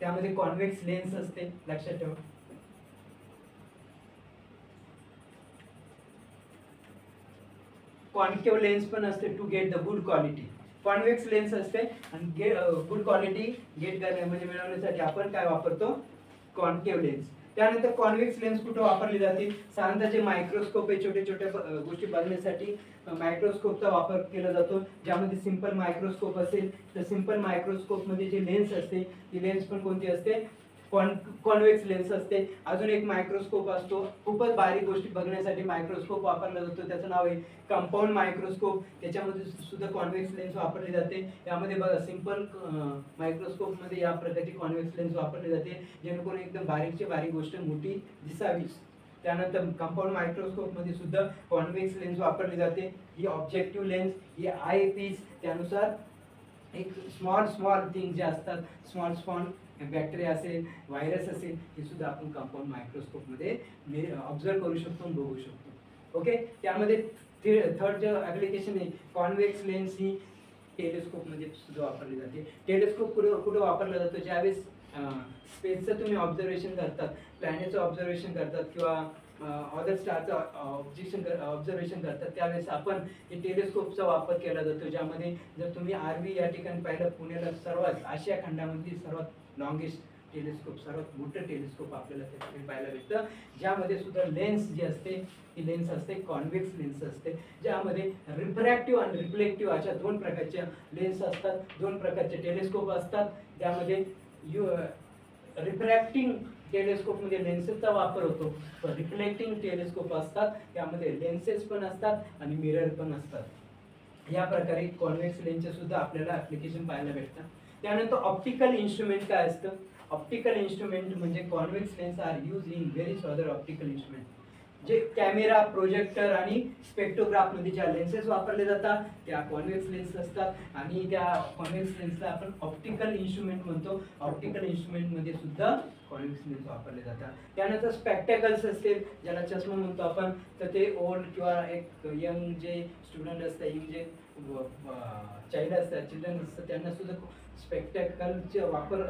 त्यामध्ये कॉन्व्हेक्स लेन्स असते, लक्षात ठेवा. कॉन्केव लेन्स पण असते to get the good quality. Convex lens असते आणि गुड क्वालिटी गेट करण्या म्हणजे मिळवण्यासाठी आपण काय वापरतो, कॉन्केव लेन्स. त्यानंतर कॉन्व्हेक्स लेन्स कुठे वापरली जाते, साधारणतः जे मायक्रोस्कोप आहे छोट्या छोट्या गोष्टी बघण्यासाठी मायक्रोस्कोपचा वापर केला जातो. ज्यामध्ये सिंपल मायक्रोस्कोप असेल तर सिंपल मायक्रोस्कोप मध्ये जी लेन्स असते ती लेन्स पण कोणती असते, कॉन्व्हेक्स लेन्स असते. अजून एक मायक्रोस्कोप असतो, खूपच बारीक गोष्टी बघण्यासाठी मायक्रोस्कोप वापरला जातो, त्याचं नाव आहे कंपाऊंड मायक्रोस्कोप. त्याच्यामध्ये सुद्धा कॉन्व्हेक्स लेन्स वापरली जाते. यामध्ये बघा सिंपल मायक्रोस्कोप मध्ये या प्रकारची कॉन्व्हेक्स लेन्स वापरली जाते जेणेकरून एकदम बारीकची बारीक गोष्ट मोठी दिसावी. त्यानंतर कंपाऊंड मायक्रोस्कोप मध्ये सुद्धा कॉन्व्हेक्स लेन्स वापरली जाते. ही ऑब्जेक्टिव्ह लेन्स, ही आय पीस, त्यानुसार एक स्मॉल स्मॉल थिंग जे असतात, स्मॉल बॅक्टेरिया असेल, व्हायरस असेल, हे सुद्धा आपण कंपाऊंड मायक्रोस्कोप मध्ये ऑब्झर्व करू शकतो, बघू शकतो. ओके, त्यामध्ये थर्ड जे ऍप्लिकेशन आहे कॉन्व्हेक्स लेन्स, ही टेलिस्कोप मध्ये सुद्धा वापरली जाते. टेलिस्कोप कुठे वापरला जातो, ज्यावेळेस स्पेसचं तुम्ही ऑब्झर्वेशन करतात, प्लॅनेटचं ऑब्झर्वेशन करतात किंवा अदर स्टारचं ऑब्झर्वेशन करतात, त्यावेळेस आपण हे टेलिस्कोपचा वापर केला जातो. ज्यामध्ये जर तुम्ही आरवी या ठिकाणी पाहिलं, पुण्याला सर्वात आशिया खंडामध्ये सर्वात लॉंगेस्ट टेलिस्कोप, सर्वात मोठं टेलिस्कोप आपल्याला त्या पाहायला भेटतं. ज्यामध्ये सुद्धा लेन्स जी असते ती लेन्स असते कॉन्व्हेक्स लेन्स असते. ज्यामध्ये रिफ्रॅक्टिव्ह आणि रिफ्लेक्टिव्ह अशा दोन प्रकारच्या लेन्स असतात, दोन प्रकारचे टेलिस्कोप असतात. त्यामध्ये रिफ्रॅक्टिंग टेलिस्कोप मध्ये लेन्सेसचा वापर होतो, पण रिफ्लेक्टिंग टेलिस्कोप असतात त्यामध्ये लेन्सेस पण असतात आणि मिरर पण असतात. या प्रकारे कॉन्व्हेक्स लेन्सचे सुद्धा आपल्याला ऍप्लिकेशन पाहायला भेटतात. त्यानंतर ऑप्टिकल इन्स्ट्रुमेंट काय असतं, ऑप्टिकल इन्स्ट्रुमेंट म्हणजे convex lens are use in various other optical instrument. जे कॅमेरा, प्रोजेक्टर आणि स्पेक्ट्रोग्राफ मध्ये ज्या लेन्सेस वापरले जातात त्या कॉन्व्हेक्स लेन्स असतात आणि त्या कॉन्व्हेक्स लेन्सला आपण ऑप्टिकल इन्स्ट्रुमेंट म्हणतो. ऑप्टिकल इन्स्ट्रुमेंट मध्ये सुद्धा कॉन्व्हेक्स लेन्स वापरले जातात. त्यानंतर स्पेक्टॅकल्स असतील, ज्याला चष्मा म्हणतो आपण, तर ते ओल्ड किंवा एक यंग जे स्टुडंट असतात, यंग जे चाइल्ड असतात, चिल्ड्रन असतात, त्यांना सुद्धा स्पेक्टॅकलचा वापर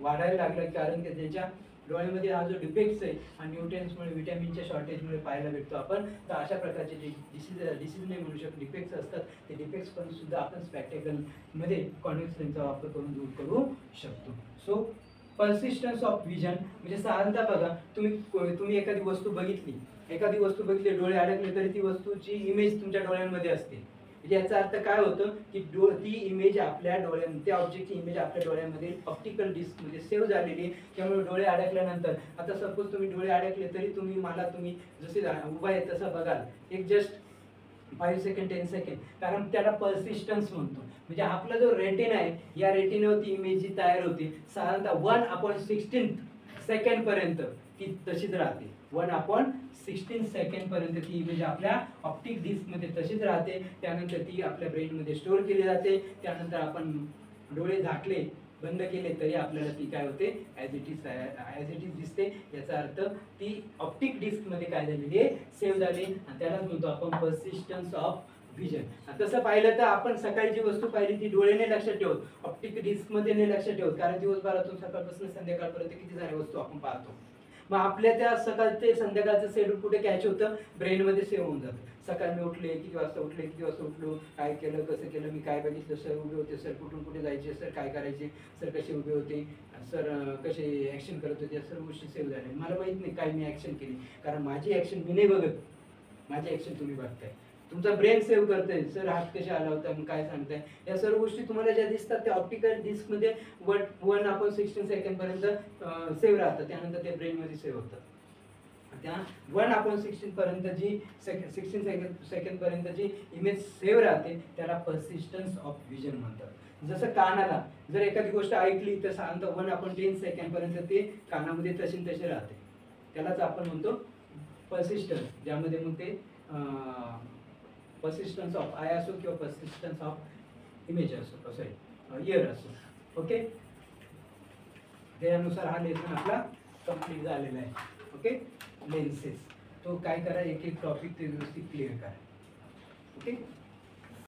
वाढायला लागला, कारण की त्यांच्या डोळ्यामध्ये हा जो डिफेक्ट्स आहे हा न्यूट्रिएंट्समुळे, व्हिटॅमिनच्या शॉर्टेजमुळे पाहायला भेटतो आपण. तर अशा प्रकारचे जे डिसीज नाही म्हणू शकतो, डिफेक्ट्स असतात, ते डिफेक्ट्स पण सुद्धा आपण स्पेक्टॅकलमध्ये कॉन्व्हेक्स लेन्सचा वापर करून दूर करू शकतो. सो पर्सिस्टन्स ऑफ विजन म्हणजे साधारणतः बघा, तुम्ही एखादी वस्तू बघितली, डोळे अडकले तरी ती वस्तूची इमेज तुमच्या डोळ्यांमध्ये असते. याचा अर्थ काय होतं की ती इमेज आपल्या डोळ्यामध्ये, त्या ऑब्जेक्टची इमेज आपल्या डोळ्यामध्ये ऑप्टिकल डिस्क मध्ये सेव्ह झालेली आहे. त्यामुळे डोळे अडकल्यानंतर, आता सपोज तुम्ही डोळे अडकले तरी तुम्ही जसे उभा आहे तसं बघाल, एक जस्ट 5 सेकंड 10 सेकंड, कारण त्याला पर्सिस्टन्स म्हणतो. म्हणजे आपला जो रेटिना आहे, या रेटिनावरती इमेज जी तयार होते साधारणतः 1/16 सेकंड पर्यंत ती तशीच राहते. 1/16 सेकंड पर्यंत ती इमेज आपल्या ऑप्टिक डिस्क मध्ये तशीच राहते. त्यानंतर ती आपल्या ब्रेन मध्ये स्टोअर केली जाते. त्यानंतर आपण डोळे झाकले, बंद केले तरी आपल्याला ती काय होते, ॲज इट इज दिसते. याचा अर्थ ती ऑप्टिक डिस्क मध्ये काय झालेली आहे, सेव्ह झाली, आणि त्यालाच म्हणतो आपण पर्सिस्टन्स ऑफ विजन. तसं पाहिलं तर आपण सकाळी जी वस्तू पाहिली ती डोळ्याने लक्षात ठेवत, ऑप्टिक डिस्क मध्ये नाही लक्षात ठेवत, कारण दिवसभरातून सकाळपासून संध्याकाळपर्यंत किती साऱ्या वस्तू आपण पाहतो. मग आपल्या त्या सकाळ ते संध्याकाळचं शेड्यूल कुठे कॅच होतं, ब्रेन मध्ये सेव्ह होऊन जातं. सकाळी मी उठले, किती वाजता उठलो, काय केलं, कसं केलं, मी काय बघितलं, सर उभे होते, सर कुठे जायचे, सर काय करायचे, सर कसे उभे होते, सर कसे ॲक्शन करत होते, सर्व गोष्टी सेव्ह झाल्या. मला माहित नाही काय मी ॲक्शन केली, कारण माझी ॲक्शन मी नाही बघत, माझी ॲक्शन तुम्ही बघताय. तुमचा ब्रेन सेव्ह करतोय, सर हात कशा आला होता, मग काय सांगताय, या सर्व गोष्टी तुम्हाला ज्या दिसतात त्या ऑप्टिकल डिस्क मध्ये 1/16 सेकंड पर्यंत सेव्ह राहतात. त्यानंतर ते ब्रेन मध्ये सेव्ह होतात. त्या 1/16 पर्यंत जी 16 सेकंड पर्यंत जी इमेज सेव्ह राहते त्याला पर्सिस्टन्स ऑफ विजन म्हणतात. जसं कानाला जर एखादी गोष्ट ऐकली तर साधारणतः 1/10 सेकंड पर्यंत ते कानामध्ये तसे राहते. त्यालाच आपण म्हणतो पर्सिस्टन्स, ज्यामध्ये मग ते पर्सिस्टन्स ऑफ आय असो किंवा पर्सिस्टन्स ऑफ इमेज असो, सॉरी इयर असो. ओके, त्यानुसार हा लेसन आपला कंप्लीट झालेला आहे. ओके. लेन्सेस. तो काय करा, एक एक टॉपिक ते व्यवस्थित क्लिअर करा. ओके.